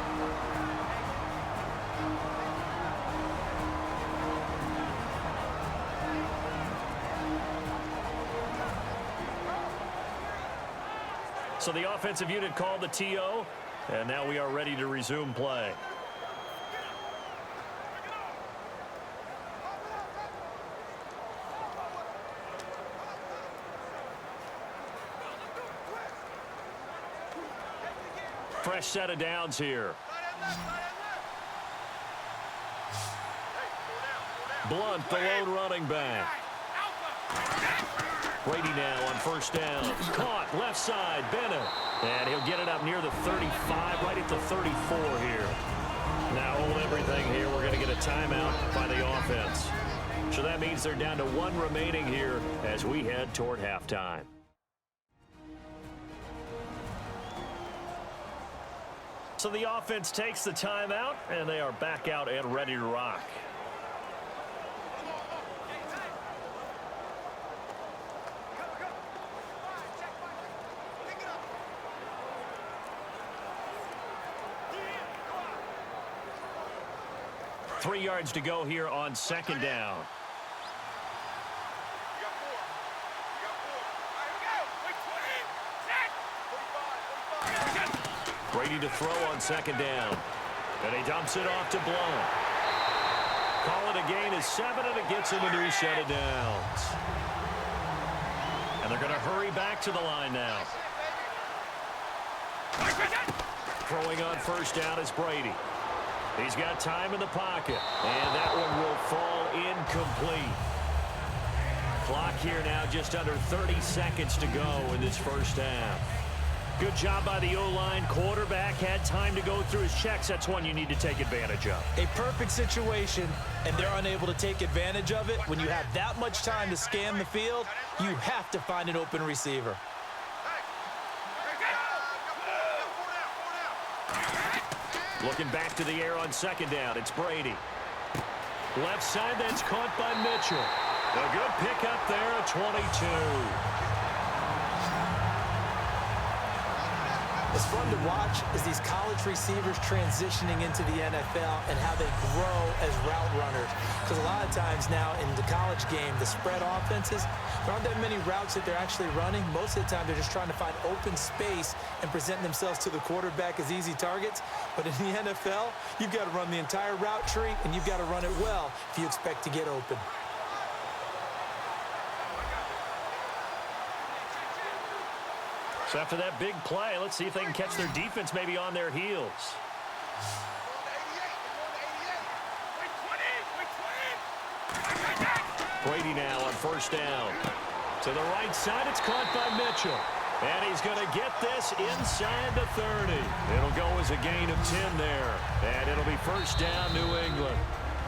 [SPEAKER 2] So the offensive unit called the TO, and now we are ready to resume play. Fresh set of downs here. Blunt, the lone running back. Brady now on first down. Caught left side, Bennett. And he'll get it up near the 35, right at the 34 here. Now hold everything here. We're going to get a timeout by the offense. So that means they're down to one remaining here as we head toward halftime. So the offense takes the timeout, and they are back out and ready to rock. Three yards to go here on second down. Brady to throw on second down. And he dumps it off to Blount. Call it a gain of 7, and it gets him a new set of downs. And they're going to hurry back to the line now. Throwing on first down is Brady. He's got time in the pocket, and that one will fall incomplete. Clock here now just under 30 seconds to go in this first half. Good job by the O-line. Quarterback had time to go through his checks. That's one you need to take advantage of.
[SPEAKER 3] A perfect situation, and they're unable to take advantage of it. When you have that much time to scan the field, you have to find an open receiver.
[SPEAKER 2] Looking back to the air on second down, it's Brady. Left side, that's caught by Mitchell. A good pickup there at 22.
[SPEAKER 3] It's fun to watch as these college receivers transitioning into the NFL and how they grow as route runners. Because a lot of times now in the college game, the spread offenses, there aren't that many routes that they're actually running. Most of the time, they're just trying to find open space and present themselves to the quarterback as easy targets. But in the NFL, you've got to run the entire route tree, and you've got to run it well if you expect to get open.
[SPEAKER 2] So after that big play, let's see if they can catch their defense maybe on their heels. Brady now on first down. To the right side, it's caught by Mitchell. And he's going to get this inside the 30. It'll go as a gain of 10 there. And it'll be first down, New England.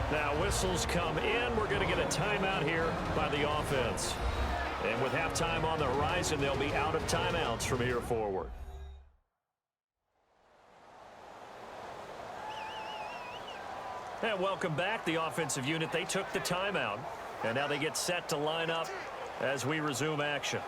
[SPEAKER 2] Now whistles come in. We're going to get a timeout here by the offense. And with halftime on the horizon, they'll be out of timeouts from here forward. And welcome back. The offensive unit, they took the timeout. And now they get set to line up as we resume action.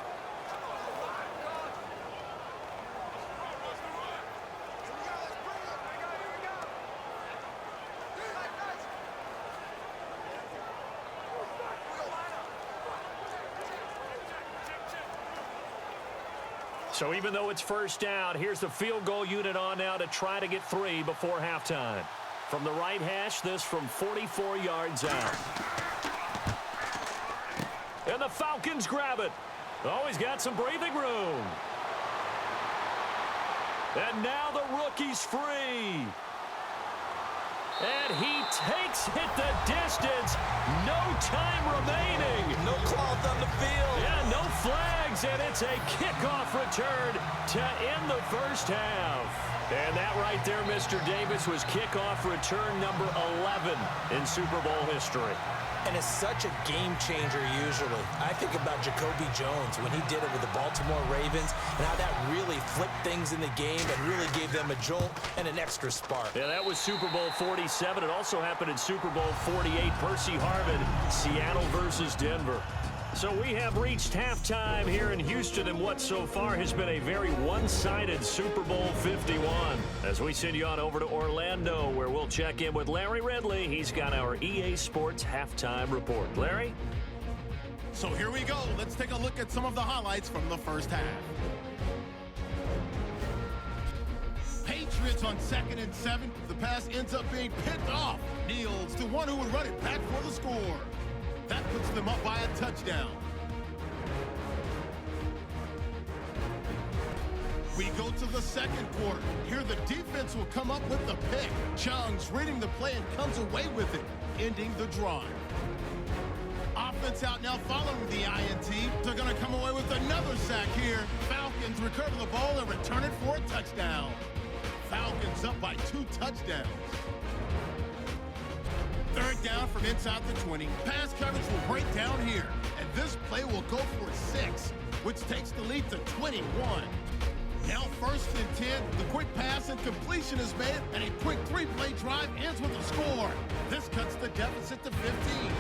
[SPEAKER 2] So even though it's first down, here's the field goal unit on now to try to get 3 before halftime. From the right hash, this from 44 yards out. And the Falcons grab it. Oh, he's got some breathing room. And now the rookie's free. And he takes it the distance. No time remaining.
[SPEAKER 3] No cloth on the field.
[SPEAKER 2] Yeah, no flags, and it's a kickoff return to end the first half. And that right there, Mr. Davis, was kickoff return number 11 in Super Bowl history.
[SPEAKER 3] And it's such a game changer usually. I think about Jacoby Jones when he did it with the Baltimore Ravens and how that really flipped things in the game and really gave them a jolt and an extra spark.
[SPEAKER 2] Yeah, that was Super Bowl 47. It also happened in Super Bowl 48. Percy Harvin, Seattle versus Denver. So we have reached halftime here in Houston in what so far has been a very one-sided Super Bowl 51. As we send you on over to Orlando, where we'll check in with Larry Ridley. He's got our EA Sports halftime report. Larry?
[SPEAKER 1] So here we go. Let's take a look at some of the highlights from the first half. Patriots on 2nd and 7. The pass ends up being picked off. Niels to one who would run it back for the score. That puts them up by a touchdown. We go to the second quarter. Here the defense will come up with the pick. Chung's reading the play and comes away with it, ending the drive. Offense out now following the INT. They're going to come away with another sack here. Falcons recover the ball and return it for a touchdown. Falcons up by 2 touchdowns. Third down from inside the 20. Pass coverage will break down here. And this play will go for 6, which takes the lead to 21. Now 1st and 10. The quick pass and completion is made, and a quick 3-play drive ends with a score. This cuts the deficit to 15.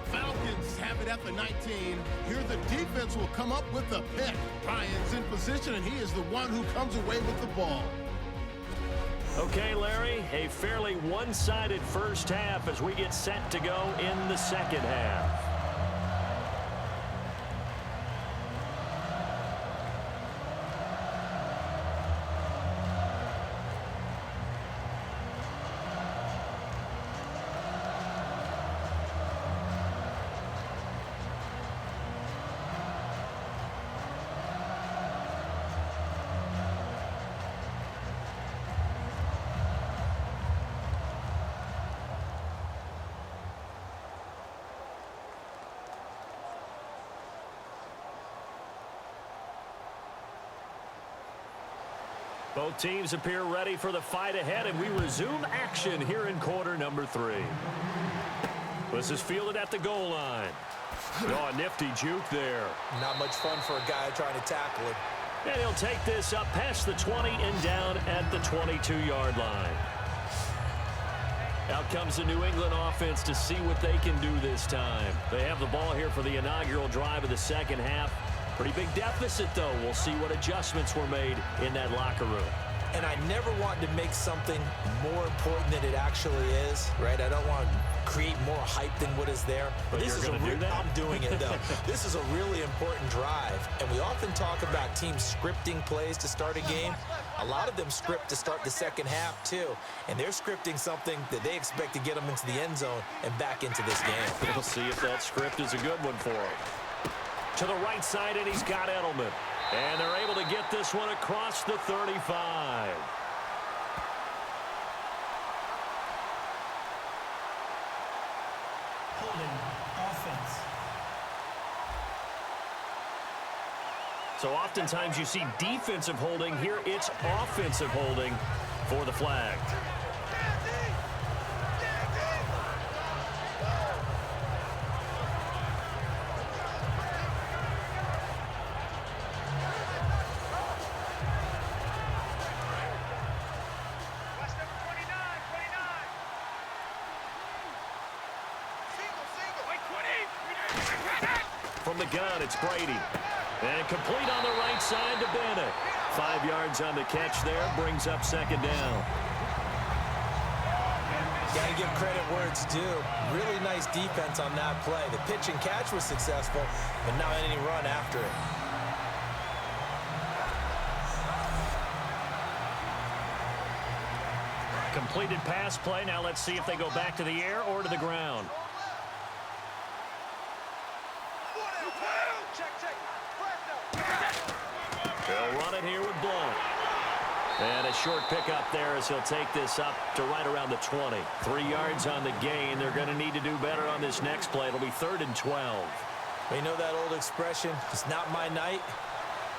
[SPEAKER 1] Falcons have it at the 19. Here the defense will come up with the pick. Ryan's in position, and he is the one who comes away with the ball.
[SPEAKER 2] Okay, Larry, a fairly one-sided first half as we get set to go in the second half. Both teams appear ready for the fight ahead, and we resume action here in quarter number 3. This is fielded at the goal line. Oh, a nifty juke there.
[SPEAKER 3] Not much fun for a guy trying to tackle it.
[SPEAKER 2] And he'll take this up past the 20 and down at the 22-yard line. Out comes the New England offense to see what they can do this time. They have the ball here for the inaugural drive of the second half. Pretty big deficit, though. We'll see what adjustments were made in that locker room.
[SPEAKER 3] And I never want to make something more important than it actually is, right? I don't want to create more hype than what is there.
[SPEAKER 2] But
[SPEAKER 3] this is I'm doing it, though. This is a really important drive. And we often talk about teams scripting plays to start a game. A lot of them script to start the second half, too. And they're scripting something that they expect to get them into the end zone and back into this game.
[SPEAKER 2] We'll see if that script is a good one for them. To the right side, and he's got Edelman. And they're able to get this one across the 35.
[SPEAKER 4] Holding, offense.
[SPEAKER 2] So oftentimes you see defensive holding. Here it's offensive holding for the flag. From the gun, it's Brady. And complete on the right side to Bennett. 5 yards on the catch there, brings up second down.
[SPEAKER 3] Got to give credit where it's due. Really nice defense on that play. The pitch and catch was successful, but not any run after it.
[SPEAKER 2] Completed pass play. Now let's see if they go back to the air or to the ground. They'll run it here with Blount. And a short pickup there as he'll take this up to right around the 20. 3 yards on the gain. They're going to need to do better on this next play. It'll be 3rd and 12.
[SPEAKER 3] You know that old expression, it's not my night?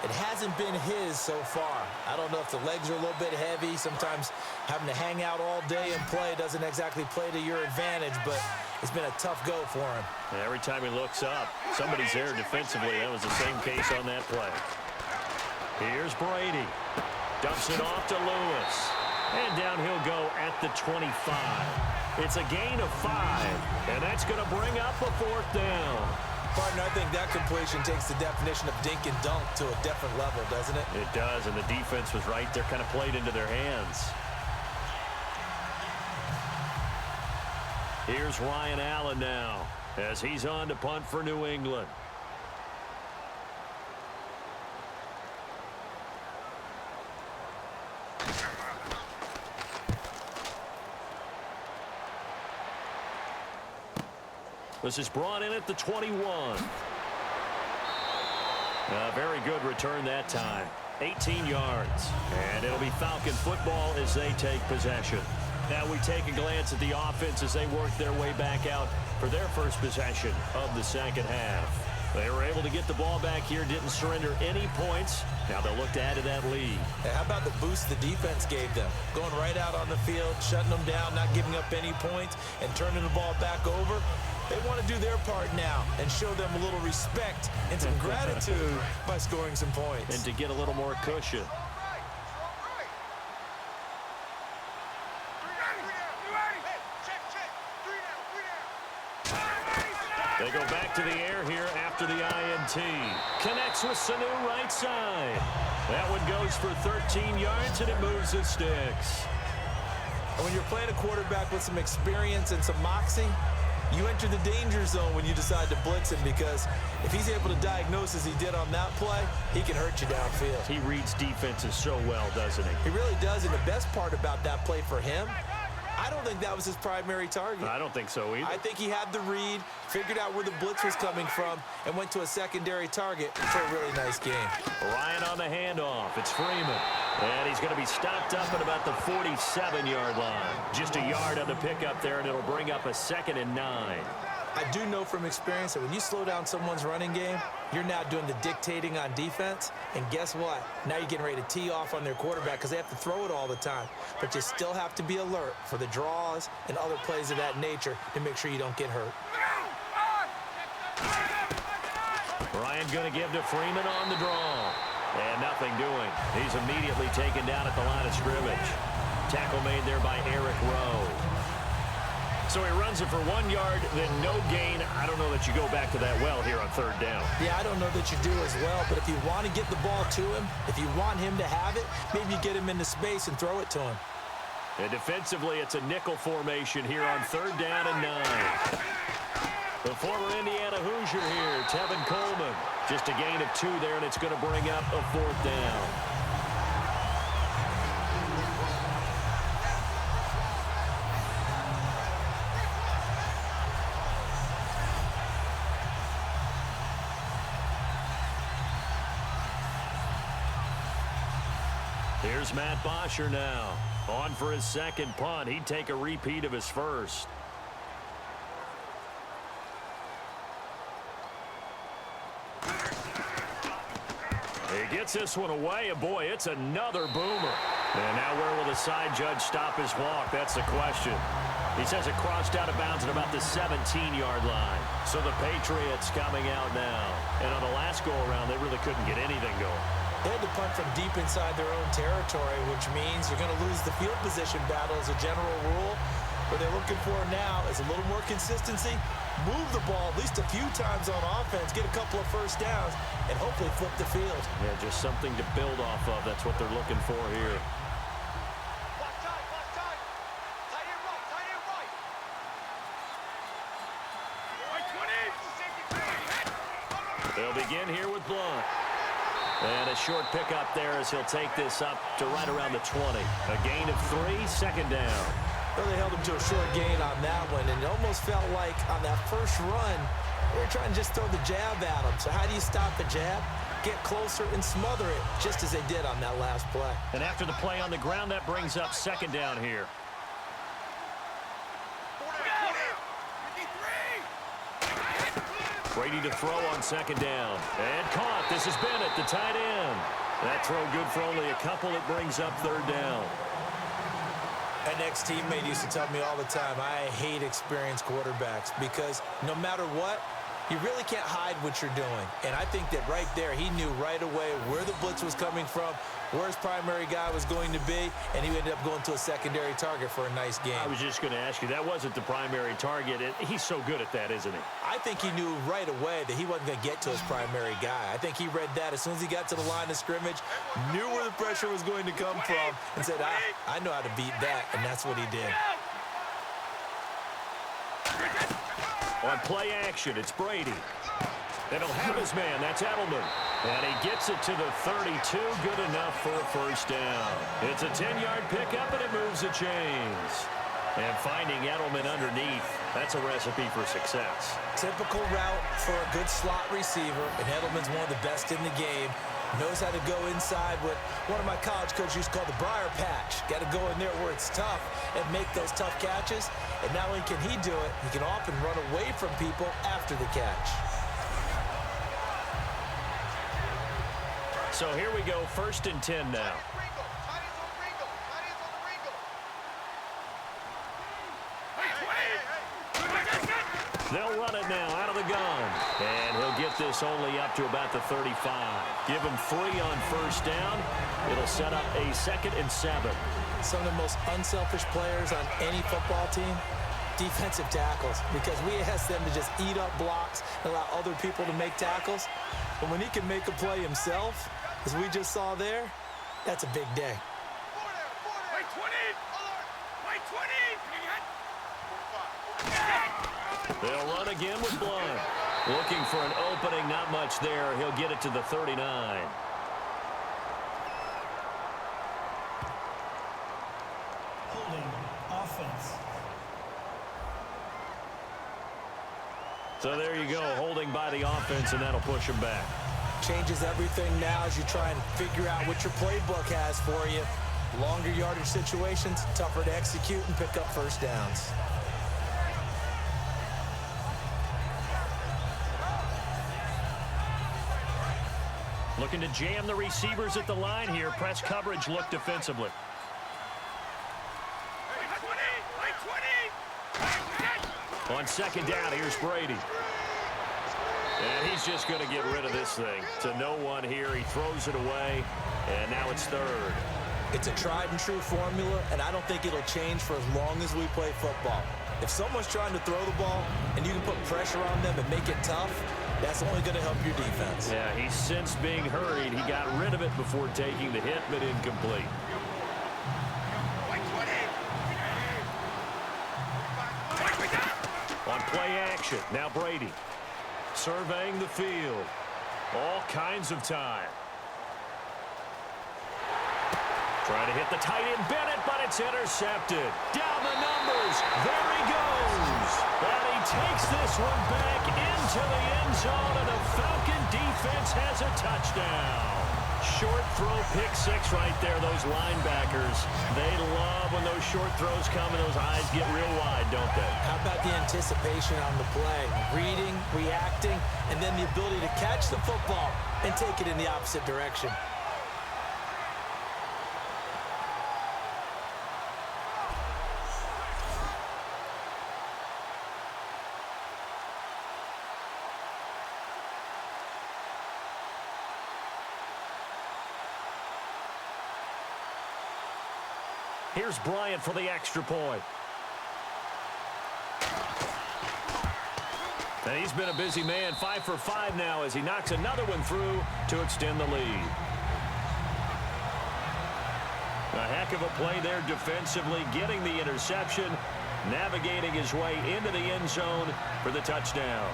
[SPEAKER 3] It hasn't been his so far. I don't know if the legs are a little bit heavy. Sometimes having to hang out all day and play doesn't exactly play to your advantage, but it's been a tough go for him.
[SPEAKER 2] Every time he looks up, somebody's there defensively. That was the same case on that play. Here's Brady. Dumps it off to Lewis. And down he'll go at the 25. It's a gain of 5, and that's going to bring up a 4th down.
[SPEAKER 3] Partner, I think that completion takes the definition of dink and dunk to a different level, doesn't it?
[SPEAKER 2] It does, and the defense was right there, kind of played into their hands. Here's Ryan Allen now as he's on to punt for New England. This is brought in at the 21. A very good return that time. 18 yards. And it'll be Falcon football as they take possession. Now we take a glance at the offense as they work their way back out for their first possession of the second half. They were able to get the ball back here, didn't surrender any points. Now they'll look to add to that lead.
[SPEAKER 3] Hey, how about the boost the defense gave them? Going right out on the field, shutting them down, not giving up any points, and turning the ball back over. They want to do their part now and show them a little respect and some gratitude by scoring some points.
[SPEAKER 2] And to get a little more cushion. They go back to the air here after the INT. Connects with Sanu right side. That one goes for 13 yards, and it moves the sticks.
[SPEAKER 3] And when you're playing a quarterback with some experience and some moxie, you enter the danger zone when you decide to blitz him, because if he's able to diagnose as he did on that play, he can hurt you downfield.
[SPEAKER 2] He reads defenses so well, doesn't he?
[SPEAKER 3] He really does, and the best part about that play for him, I don't think that was his primary target.
[SPEAKER 2] I don't think so either.
[SPEAKER 3] I think he had the read, figured out where the blitz was coming from, and went to a secondary target for a really nice game.
[SPEAKER 2] Ryan on the handoff. It's Freeman. And he's going to be stopped up at about the 47-yard line. Just a yard on the pickup there, and it'll bring up a 2nd and 9.
[SPEAKER 3] I do know from experience that when you slow down someone's running game, you're now doing the dictating on defense. And guess what? Now you're getting ready to tee off on their quarterback because they have to throw it all the time. But you still have to be alert for the draws and other plays of that nature to make sure you don't get hurt.
[SPEAKER 2] Ryan going to give to Freeman on the draw. And nothing doing. He's immediately taken down at the line of scrimmage. Tackle made there by Eric Rowe. So he runs it for 1 yard, then no gain. I don't know that you go back to that well here on 3rd down.
[SPEAKER 3] Yeah, I don't know that you do as well, but if you want to get the ball to him, if you want him to have it, maybe you get him into space and throw it to him.
[SPEAKER 2] And defensively, it's a nickel formation here on 3rd down and 9. The former Indiana Hoosier here, Tevin Coleman. Just a gain of 2 there, and it's going to bring up a 4th down. Here's Matt Bosher now. On for his 2nd punt. He'd take a repeat of his first. He gets this one away, and boy, it's another boomer. And now where will the side judge stop his walk? That's the question. He says it crossed out of bounds at about the 17-yard line. So the Patriots coming out now. And on the last go-around, they really couldn't get anything going.
[SPEAKER 3] They had to punt from deep inside their own territory, which means you're going to lose the field position battle as a general rule. What they're looking for now is a little more consistency, move the ball at least a few times on offense, get a couple of first downs, and hopefully flip the field.
[SPEAKER 2] Yeah, just something to build off of. That's what they're looking for here. again here with Blunt. And a short pickup there as he'll take this up to right around the 20. A gain of 3, second down.
[SPEAKER 3] Well, they held him to a short gain on that one, and it almost felt like on that first run, they were trying to just throw the jab at him. So how do you stop the jab? Get closer and smother it, just as they did on that last play.
[SPEAKER 2] And after the play on the ground, that brings up second down here. Brady to throw on second down. And caught. This is Bennett, the tight end. That throw good for only a couple. It brings up third down.
[SPEAKER 3] An ex-teammate used to tell me all the time, I hate experienced quarterbacks because no matter what, you really can't hide what you're doing. And I think that right there, he knew right away where the blitz was coming from, where his primary guy was going to be, and he ended up going to a secondary target for a nice game.
[SPEAKER 2] I was just going to ask you, that wasn't the primary target. He's so good at that, isn't he?
[SPEAKER 3] I think he knew right away that he wasn't going to get to his primary guy. I think he read that as soon as he got to the line of scrimmage, knew where the pressure was going to come from, and said, I know how to beat that, and that's what he did.
[SPEAKER 2] On play action, it's Brady. And he'll have his man. That's Edelman. And he gets it to the 32. Good enough for a first down. It's a 10-yard pickup, and it moves the chains. And finding Edelman underneath, that's a recipe for success.
[SPEAKER 3] Typical route for a good slot receiver, and Edelman's one of the best in the game. Knows how to go inside what one of my college coaches used to call the briar patch. Got to go in there where it's tough and make those tough catches. And not only can he do it, he can often run away from people after the catch.
[SPEAKER 2] So here we go, 1st and 10 now. They'll run it now out of the gun. And he'll get this only up to about the 35. Give him 3 on first down. It'll set up a 2nd and 7.
[SPEAKER 3] Some of the most unselfish players on any football team, defensive tackles, because we ask them to just eat up blocks and allow other people to make tackles. But when he can make a play himself, as we just saw there, that's a big day.
[SPEAKER 2] They'll run again with Blunt. Looking for an opening, not much there. He'll get it to the 39.
[SPEAKER 4] Holding offense.
[SPEAKER 2] So there you go, holding by the offense, and that'll push him back.
[SPEAKER 3] Changes everything now as you try and figure out what your playbook has for you. Longer yardage situations, tougher to execute and pick up first downs.
[SPEAKER 2] Looking to jam the receivers at the line here. Press coverage look defensively. On second down, here's Brady. And he's just going to get rid of this thing. To no one here. He throws it away, and now it's 3rd.
[SPEAKER 3] It's a tried and true formula, and I don't think it'll change for as long as we play football. If someone's trying to throw the ball and you can put pressure on them and make it tough, that's only going to help your defense.
[SPEAKER 2] Yeah, he's since being hurried. He got rid of it before taking the hit, but incomplete. On play action, now Brady. Surveying the field. All kinds of time. Trying to hit the tight end Bennett, but it's intercepted. Down the numbers. There he goes. And he takes this one back into the end zone, and the Falcon defense has a touchdown. Short throw, pick 6 right there. Those linebackers, they love when those short throws come and those eyes get real wide, don't they?
[SPEAKER 3] How about the anticipation on the play? Reading, reacting, and then the ability to catch the football and take it in the opposite direction.
[SPEAKER 2] Here's Bryant for the extra point. And he's been a busy man, 5 for 5 now as he knocks another one through to extend the lead. A heck of a play there defensively, getting the interception, navigating his way into the end zone for the touchdown.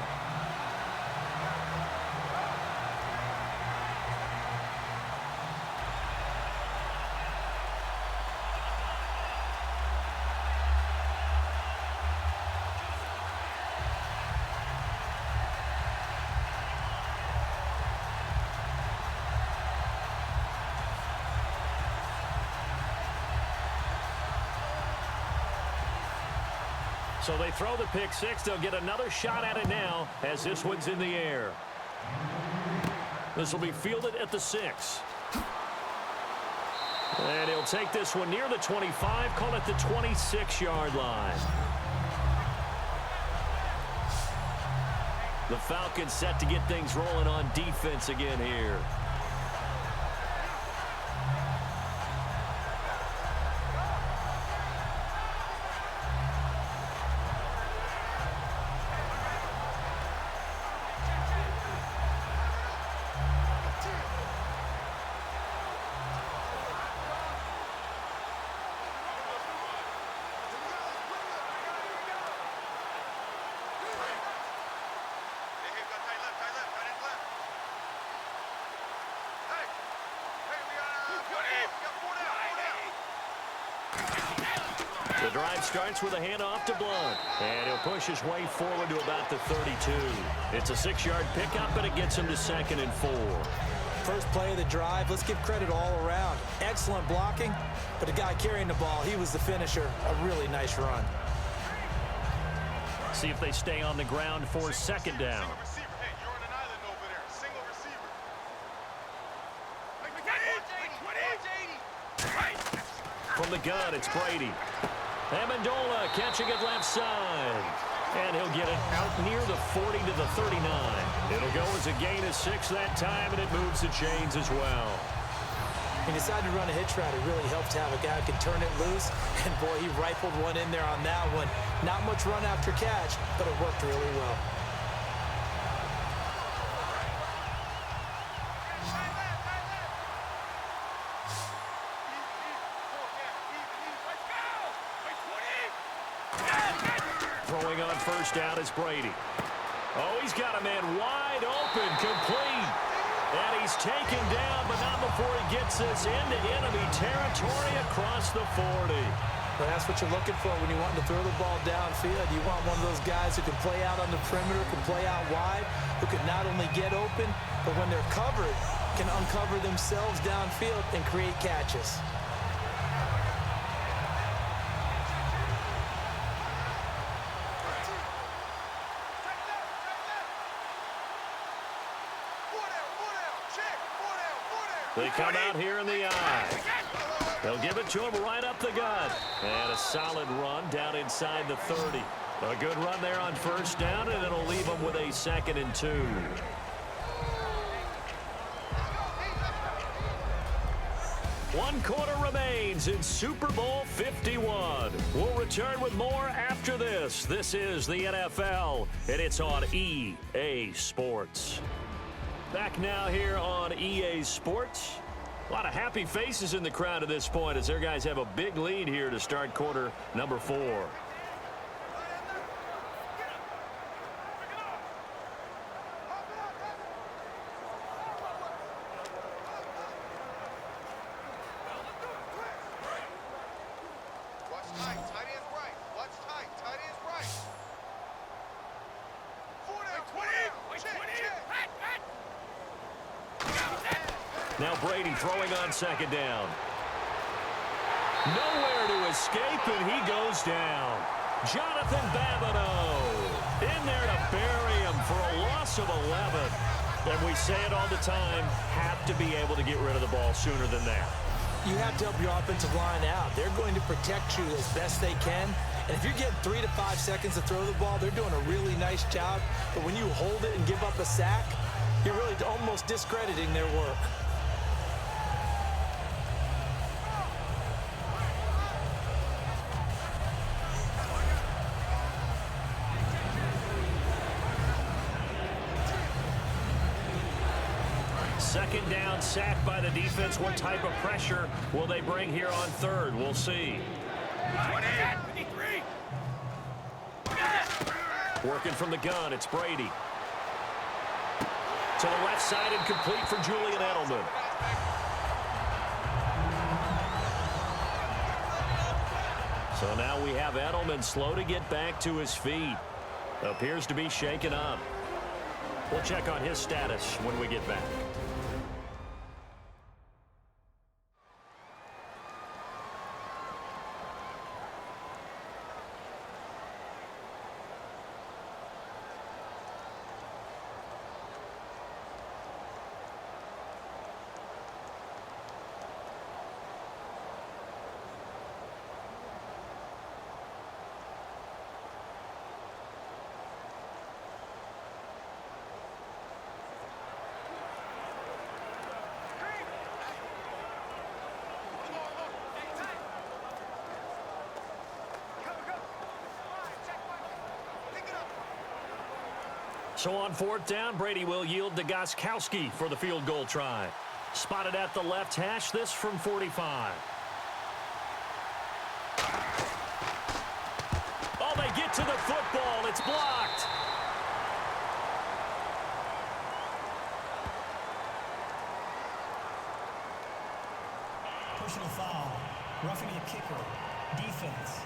[SPEAKER 2] So they throw the pick six. They'll get another shot at it now as this one's in the air. This will be fielded at the 6. And he'll take this one near the 25, call it the 26-yard line. The Falcons set to get things rolling on defense again here. The drive starts with a handoff to Blunt. And he'll push his way forward to about the 32. It's a 6-yard pickup, and it gets him to 2nd and 4.
[SPEAKER 3] First play of the drive, let's give credit all around. Excellent blocking, but the guy carrying the ball, he was the finisher. A really nice run.
[SPEAKER 2] See if they stay on the ground for 2nd down. From the gun, it's Brady. Amendola catching it left side. And he'll get it out near the 40 to the 39. It'll go as a gain of 6 that time, and it moves the chains as well.
[SPEAKER 3] He decided to run a hitch route. It really helped to have a guy who can turn it loose. And, boy, he rifled one in there on that one. Not much run after catch, but it worked really well.
[SPEAKER 2] Throwing on first down is Brady. Oh, he's got a man wide open, complete. And he's taken down, but not before he gets this into enemy territory across the 40.
[SPEAKER 3] Well, that's what you're looking for when you want to throw the ball downfield. You want one of those guys who can play out on the perimeter, can play out wide, who can not only get open, but when they're covered, can uncover themselves downfield and create catches.
[SPEAKER 2] They come out here in the eye. They'll give it to him right up the gut. And a solid run down inside the 30. A good run there on first down, and it'll leave them with a 2nd and 2. One quarter remains in Super Bowl 51. We'll return with more after this. This is the NFL, and it's on EA Sports. Back now here on EA Sports. A lot of happy faces in the crowd at this point as their guys have a big lead here to start quarter number 4. Now Brady throwing on 2nd down. Nowhere to escape, and he goes down. Jonathan Babineau in there to bury him for a loss of 11. And we say it all the time, have to be able to get rid of the ball sooner than that.
[SPEAKER 3] You have to help your offensive line out. They're going to protect you as best they can. And if you're getting 3 to 5 seconds to throw the ball, they're doing a really nice job. But when you hold it and give up a sack, you're really almost discrediting their work.
[SPEAKER 2] Second down, sacked by the defense. What type of pressure will they bring here on 3rd? We'll see. Working from the gun, it's Brady. To the left side and complete for Julian Edelman. So now we have Edelman slow to get back to his feet. Appears to be shaken up. We'll check on his status when we get back. So on fourth down, Brady will yield to Gronkowski for the field goal try. Spotted at the left hash, this from 45. Oh, they get to the football. It's blocked.
[SPEAKER 4] Personal foul. Roughing the kicker. Defense.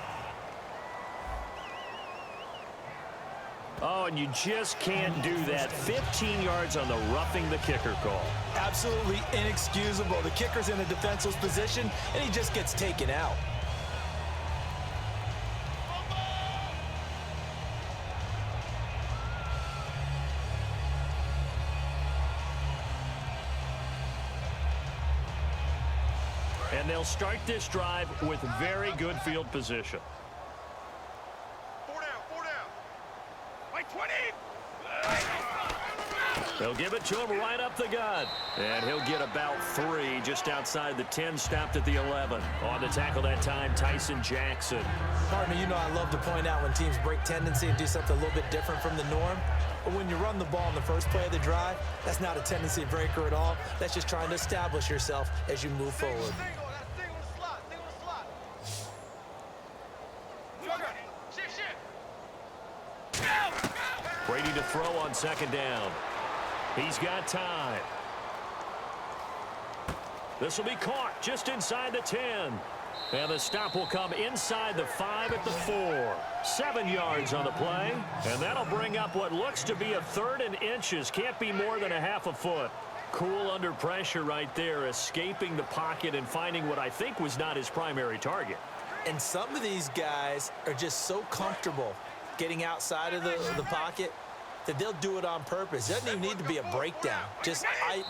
[SPEAKER 2] Oh, and you just can't do that. 15 yards on the roughing the kicker call.
[SPEAKER 3] Absolutely inexcusable. The kicker's in a defenseless position, and he just gets taken out.
[SPEAKER 2] And they'll start this drive with very good field position. They'll give it to him right up the gut. And he'll get about 3 just outside the 10, stopped at the 11. On the tackle that time, Tyson Jackson.
[SPEAKER 3] Partner, you know I love to point out when teams break tendency and do something a little bit different from the norm. But when you run the ball in the first play of the drive, that's not a tendency breaker at all. That's just trying to establish yourself as you move forward.
[SPEAKER 2] Brady to throw on second down. He's got time. This will be caught just inside the 10. And the stop will come inside the 5 at the 4. 7 yards on the play. And that'll bring up what looks to be a 3rd and inches. Can't be more than a half a foot. Cool under pressure right there, escaping the pocket and finding what I think was not his primary target.
[SPEAKER 3] And some of these guys are just so comfortable getting outside of the pocket that they'll do it on purpose. It doesn't even need to be a breakdown.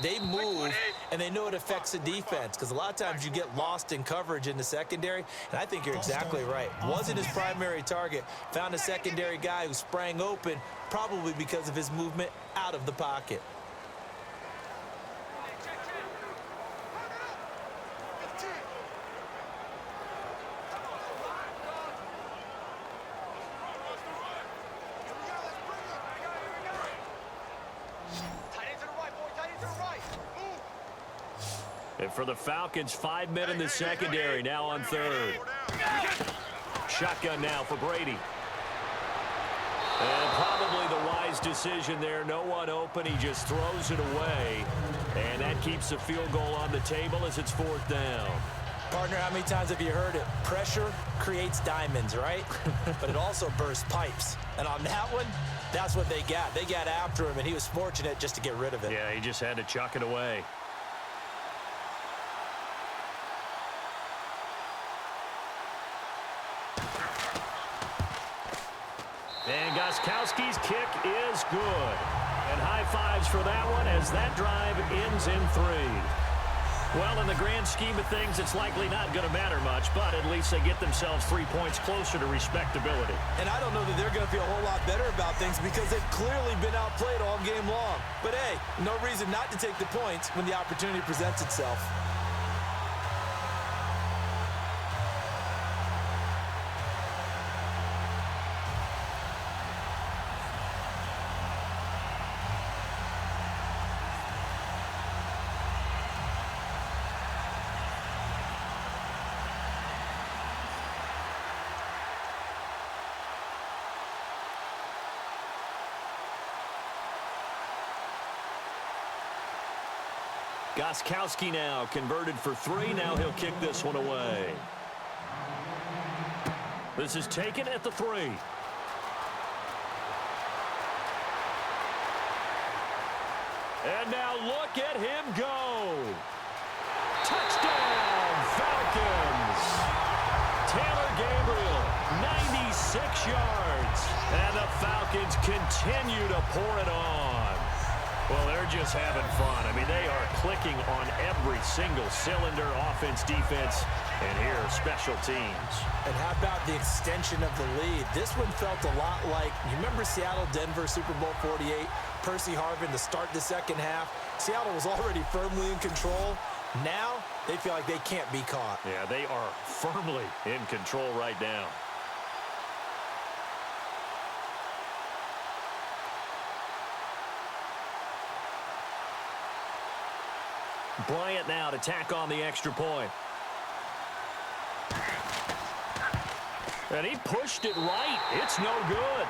[SPEAKER 3] They move, and they know it affects the defense, because a lot of times you get lost in coverage in the secondary, and I think you're exactly right. Wasn't his primary target. Found a secondary guy who sprang open, probably because of his movement out of the pocket.
[SPEAKER 2] And for the Falcons, 5 men in the secondary, now on 3rd. Shotgun now for Brady. And probably the wise decision there. No one open. He just throws it away. And that keeps the field goal on the table as it's 4th down.
[SPEAKER 3] Partner, how many times have you heard it? Pressure creates diamonds, right? But it also bursts pipes. And on that one, that's what they got. They got after him, and he was fortunate just to get rid of it.
[SPEAKER 2] Yeah, he just had to chuck it away. And Gronkowski's kick is good. And high fives for that one as that drive ends in 3. Well, in the grand scheme of things, it's likely not going to matter much, but at least they get themselves 3 points closer to respectability.
[SPEAKER 3] And I don't know that they're going to feel a whole lot better about things because they've clearly been outplayed all game long. But hey, no reason not to take the points when the opportunity presents itself.
[SPEAKER 2] Gronkowski now converted for 3. Now he'll kick this one away. This is taken at the 3. And now look at him go. Touchdown, Falcons. Taylor Gabriel, 96 yards. And the Falcons continue to pour it on. Well, they're just having fun. I mean, they are clicking on every single cylinder, offense, defense, and here, special teams.
[SPEAKER 3] And how about the extension of the lead? This one felt a lot like, you remember Seattle-Denver Super Bowl 48? Percy Harvin to start the second half. Seattle was already firmly in control. Now, they feel like they can't be caught.
[SPEAKER 2] Yeah, they are firmly in control right now. Bryant now to tack on the extra point. And he pushed it right. It's no good.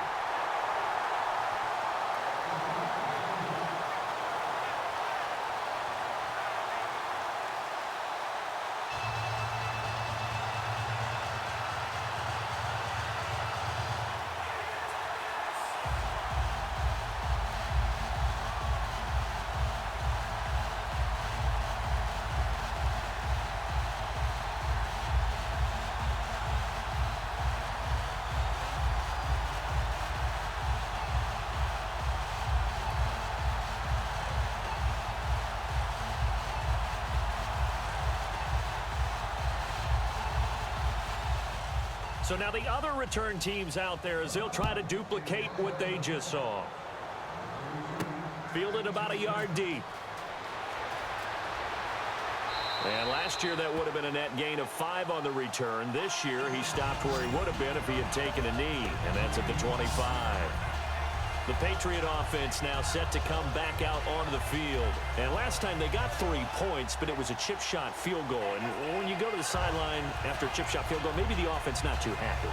[SPEAKER 2] So now the other return teams out there as they'll try to duplicate what they just saw. Fielded about a yard deep. And last year that would have been a net gain of 5 on the return. This year he stopped where he would have been if he had taken a knee. And that's at the 25. The Patriot offense now set to come back out onto the field. And last time they got 3 points, but it was a chip shot field goal. And when you go to the sideline after a chip shot field goal, maybe the offense not too happy.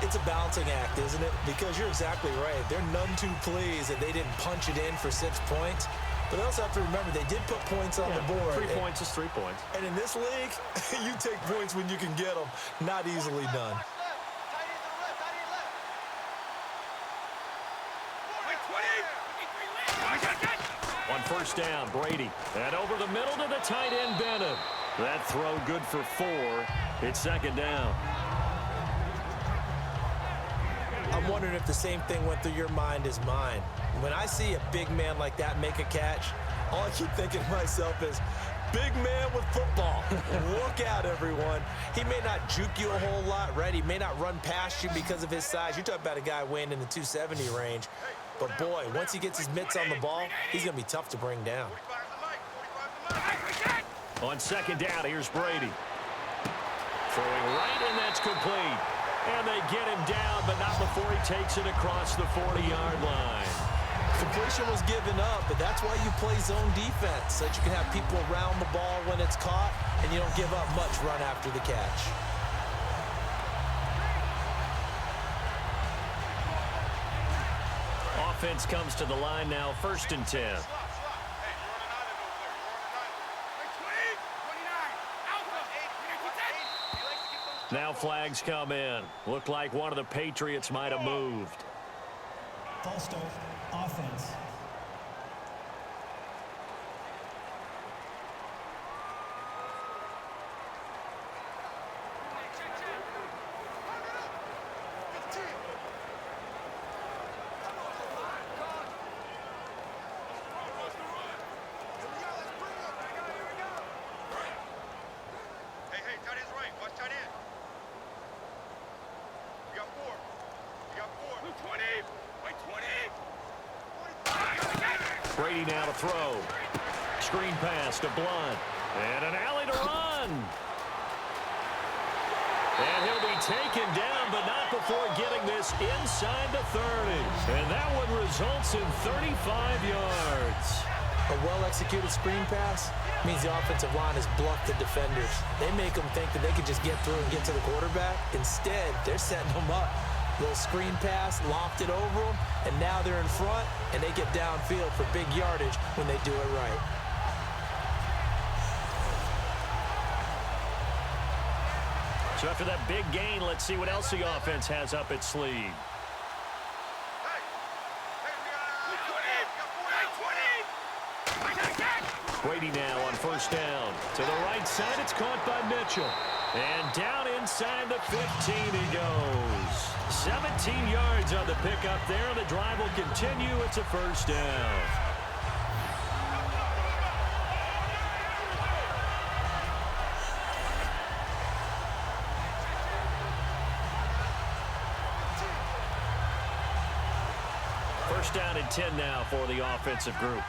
[SPEAKER 3] It's a balancing act, isn't it? Because you're exactly right. They're none too pleased that they didn't punch it in for 6 points. But they also have to remember they did put points on the board.
[SPEAKER 2] 3 points is 3 points.
[SPEAKER 3] And in this league, you take points when you can get them. Not easily done.
[SPEAKER 2] On first down, Brady. And over the middle to the tight end, Bennett. That throw good for 4. It's second down.
[SPEAKER 3] I'm wondering if the same thing went through your mind as mine. When I see a big man like that make a catch, all I keep thinking to myself is, big man with football. Look out, everyone. He may not juke you a whole lot, right? He may not run past you because of his size. You're talking about a guy weighing in the 270 range. But, boy, once he gets his mitts on the ball, he's going to be tough to bring down.
[SPEAKER 2] On second down, here's Brady. Throwing right, and that's complete. And they get him down, but not before he takes it across the 40-yard line.
[SPEAKER 3] Completion was given up, but that's why you play zone defense, so that you can have people around the ball when it's caught, and you don't give up much run after the catch.
[SPEAKER 2] Offense comes to the line now, 1st and 10. Now flags come in. Looked like one of the Patriots might have moved.
[SPEAKER 4] False start, offense.
[SPEAKER 2] Brady now to throw. Screen pass to Blunt. And an alley to run. And he'll be taken down, but not before getting this inside the 30. And that one results in 35 yards.
[SPEAKER 3] A well-executed screen pass means the offensive line has bluffed the defenders. They make them think that they can just get through and get to the quarterback. Instead, they're setting them up. Little screen pass, lofted over them, and now they're in front, and they get downfield for big yardage when they do it right.
[SPEAKER 2] So after that big gain, let's see what else the offense has up its sleeve. Brady now on first down. To the right side, it's caught by Mitchell. And down inside the 15 he goes. 17 yards on the pickup there. The drive will continue. It's a first down. First down and 10 now for the offensive group.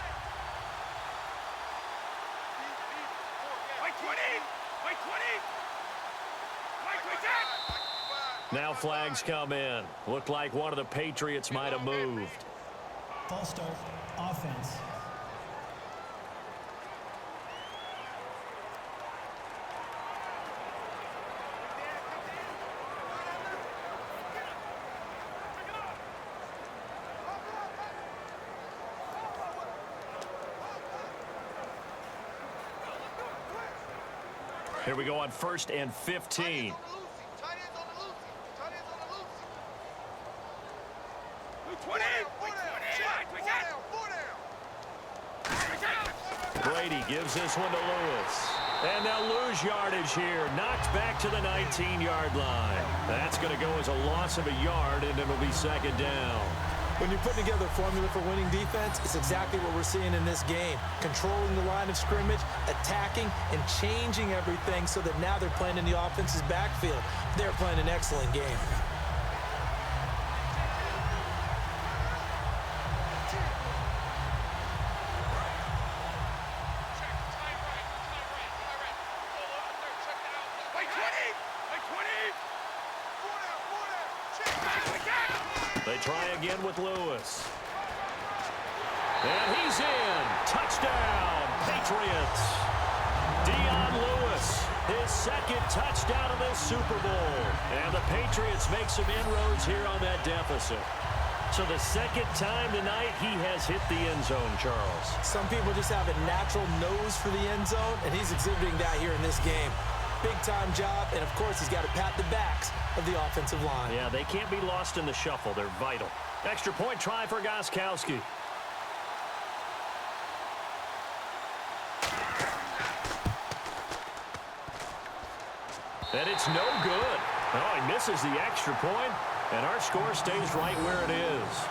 [SPEAKER 2] Now flags come in. Looked like one of the Patriots might have moved.
[SPEAKER 4] False start, offense.
[SPEAKER 2] Here we go on 1st and 15. Brady gives this one to Lewis. And they'll lose yardage here. Knocked back to the 19-yard line. That's going to go as a loss of a yard, and it'll be 2nd down.
[SPEAKER 3] When you're putting together a formula for winning defense, it's exactly what we're seeing in this game. Controlling the line of scrimmage, attacking, and changing everything so that now they're playing in the offense's backfield. They're playing an excellent game.
[SPEAKER 2] They try again with Lewis. And he's in. Touchdown, Patriots. Dion Lewis, his 2nd touchdown of this Super Bowl. And the Patriots make some inroads here on that deficit. So the 2nd time tonight he has hit the end zone, Charles.
[SPEAKER 3] Some people just have a natural nose for the end zone, and he's exhibiting that here in this game. Big-time job, and of course he's got to pat the backs of the offensive line.
[SPEAKER 2] Yeah, they can't be lost in the shuffle. They're vital. Extra point try for Gronkowski. And it's no good. Oh, he misses the extra point, and our score stays right where it is.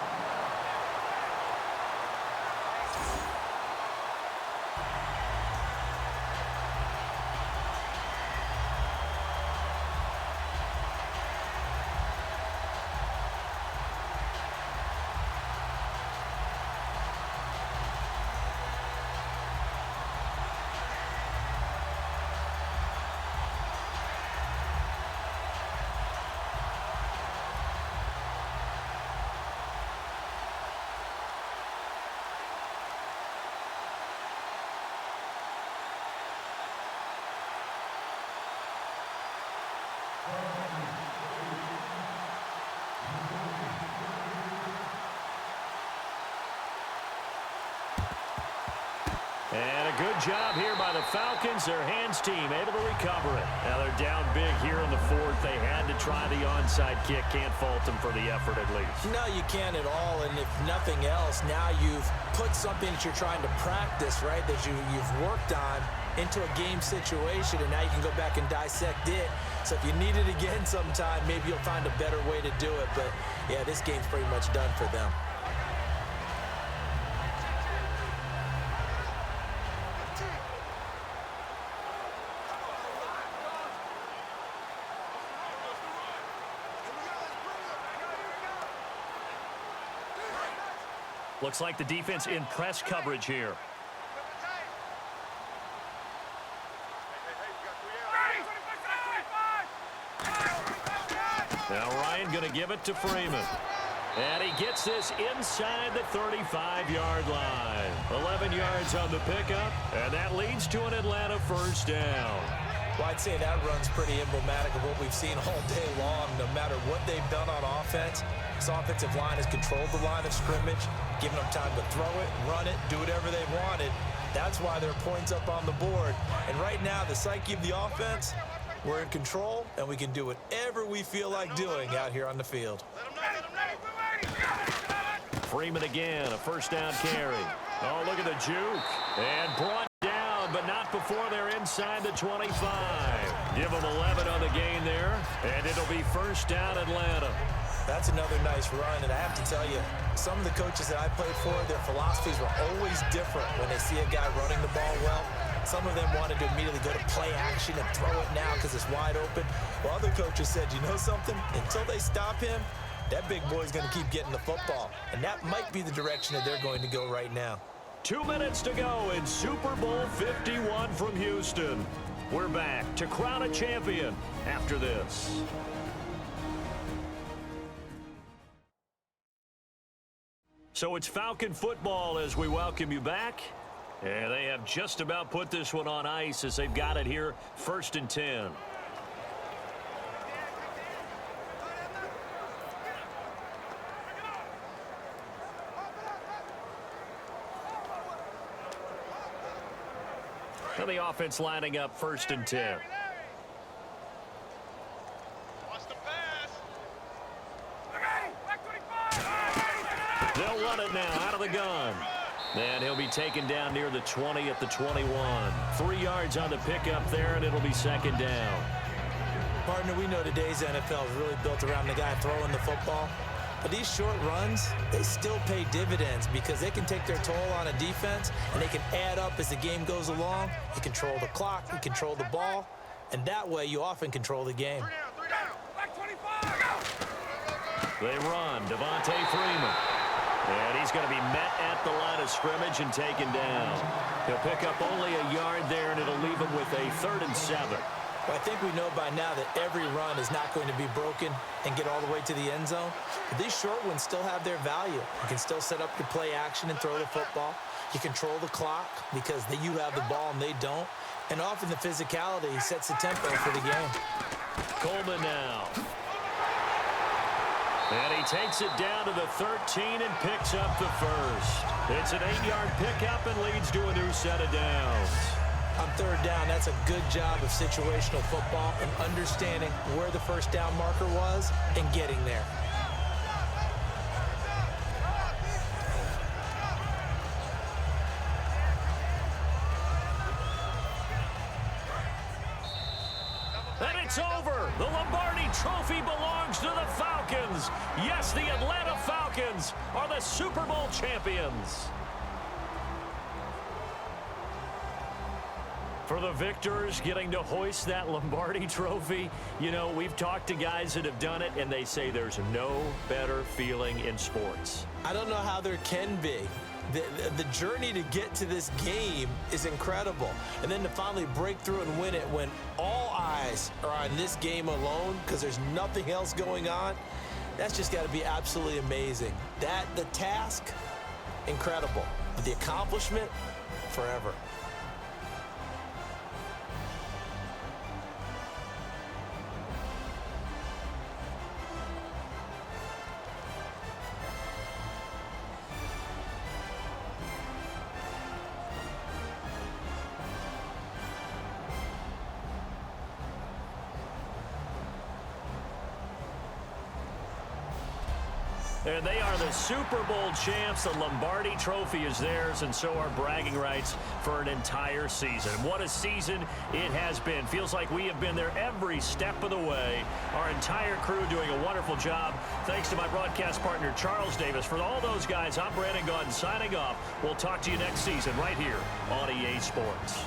[SPEAKER 2] And a good job here by the Falcons. Their hands team able to recover it. Now they're down big here in the 4th. They had to try the onside kick. Can't fault them for the effort at least.
[SPEAKER 3] No, you can't at all. And if nothing else, now you've put something that you're trying to practice, right, that you've worked on into a game situation, and now you can go back and dissect it. So if you need it again sometime, maybe you'll find a better way to do it. But, yeah, this game's pretty much done for them.
[SPEAKER 2] Looks like the defense in press coverage here. Now Ryan going to give it to Freeman. And he gets this inside the 35-yard line. 11 yards on the pickup, and that leads to an Atlanta 1st down.
[SPEAKER 3] Well, I'd say that run's pretty emblematic of what we've seen all day long. No matter what they've done on offense, this offensive line has controlled the line of scrimmage, given them time to throw it, run it, do whatever they wanted. That's why there are points up on the board. And right now, the psyche of the offense, we're in control, and we can do whatever we feel like doing out here on the field.
[SPEAKER 2] Freeman again, a 1st down carry. Oh, look at the juke. And brought down, but not before they're inside the 25. Give them 11 on the gain there, and it'll be 1st down Atlanta.
[SPEAKER 3] That's another nice run, and I have to tell you, some of the coaches that I played for, their philosophies were always different when they see a guy running the ball well. Some of them wanted to immediately go to play action and throw it now because it's wide open. While other coaches said, you know something? Until they stop him, that big boy's going to keep getting the football. And that might be the direction that they're going to go right now.
[SPEAKER 2] 2 minutes to go in Super Bowl 51 from Houston. We're back to crown a champion after this. So it's Falcon football as we welcome you back. And they have just about put this one on ice as they've got it here, 1st and 10. And the offense lining up 1st and 10. run it now out of the gun. And he'll be taken down near the 20 at the 21. 3 yards on the pickup there, and it'll be second down.
[SPEAKER 3] Partner, we know today's NFL is really built around the guy throwing the football. But these short runs, they still pay dividends because they can take their toll on a defense, and they can add up as the game goes along. You control the clock, you control the ball, and that way you often control the game.
[SPEAKER 2] They run. Devontae Freeman. And he's going to be met at the line of scrimmage and taken down. He'll pick up only a yard there, and it'll leave him with a 3rd and 7.
[SPEAKER 3] Well, I think we know by now that every run is not going to be broken and get all the way to the end zone. But these short ones still have their value. You can still set up your play action and throw the football. You control the clock because you have the ball and they don't. And often the physicality sets the tempo for the game.
[SPEAKER 2] Coleman now. And he takes it down to the 13 and picks up the 1st. It's an 8-yard pickup and leads to a new set of downs.
[SPEAKER 3] On 3rd down, that's a good job of situational football and understanding where the 1st down marker was and getting there.
[SPEAKER 2] And it's over. The Lombardi Trophy belongs to the Falcons. Yes, the Atlanta Falcons are the Super Bowl champions. For the victors getting to hoist that Lombardi Trophy, you know, we've talked to guys that have done it, and they say there's no better feeling in sports.
[SPEAKER 3] I don't know how there can be. The journey to get to this game is incredible. And then to finally break through and win it when all eyes are on this game alone because there's nothing else going on, that's just got to be absolutely amazing. The task, incredible. But the accomplishment, forever.
[SPEAKER 2] And they are the Super Bowl champs. The Lombardi Trophy is theirs, and so are bragging rights for an entire season. What a season it has been. Feels like we have been there every step of the way. Our entire crew doing a wonderful job. Thanks to my broadcast partner, Charles Davis. For all those guys, I'm Brandon Gaudin signing off. We'll talk to you next season right here on EA Sports.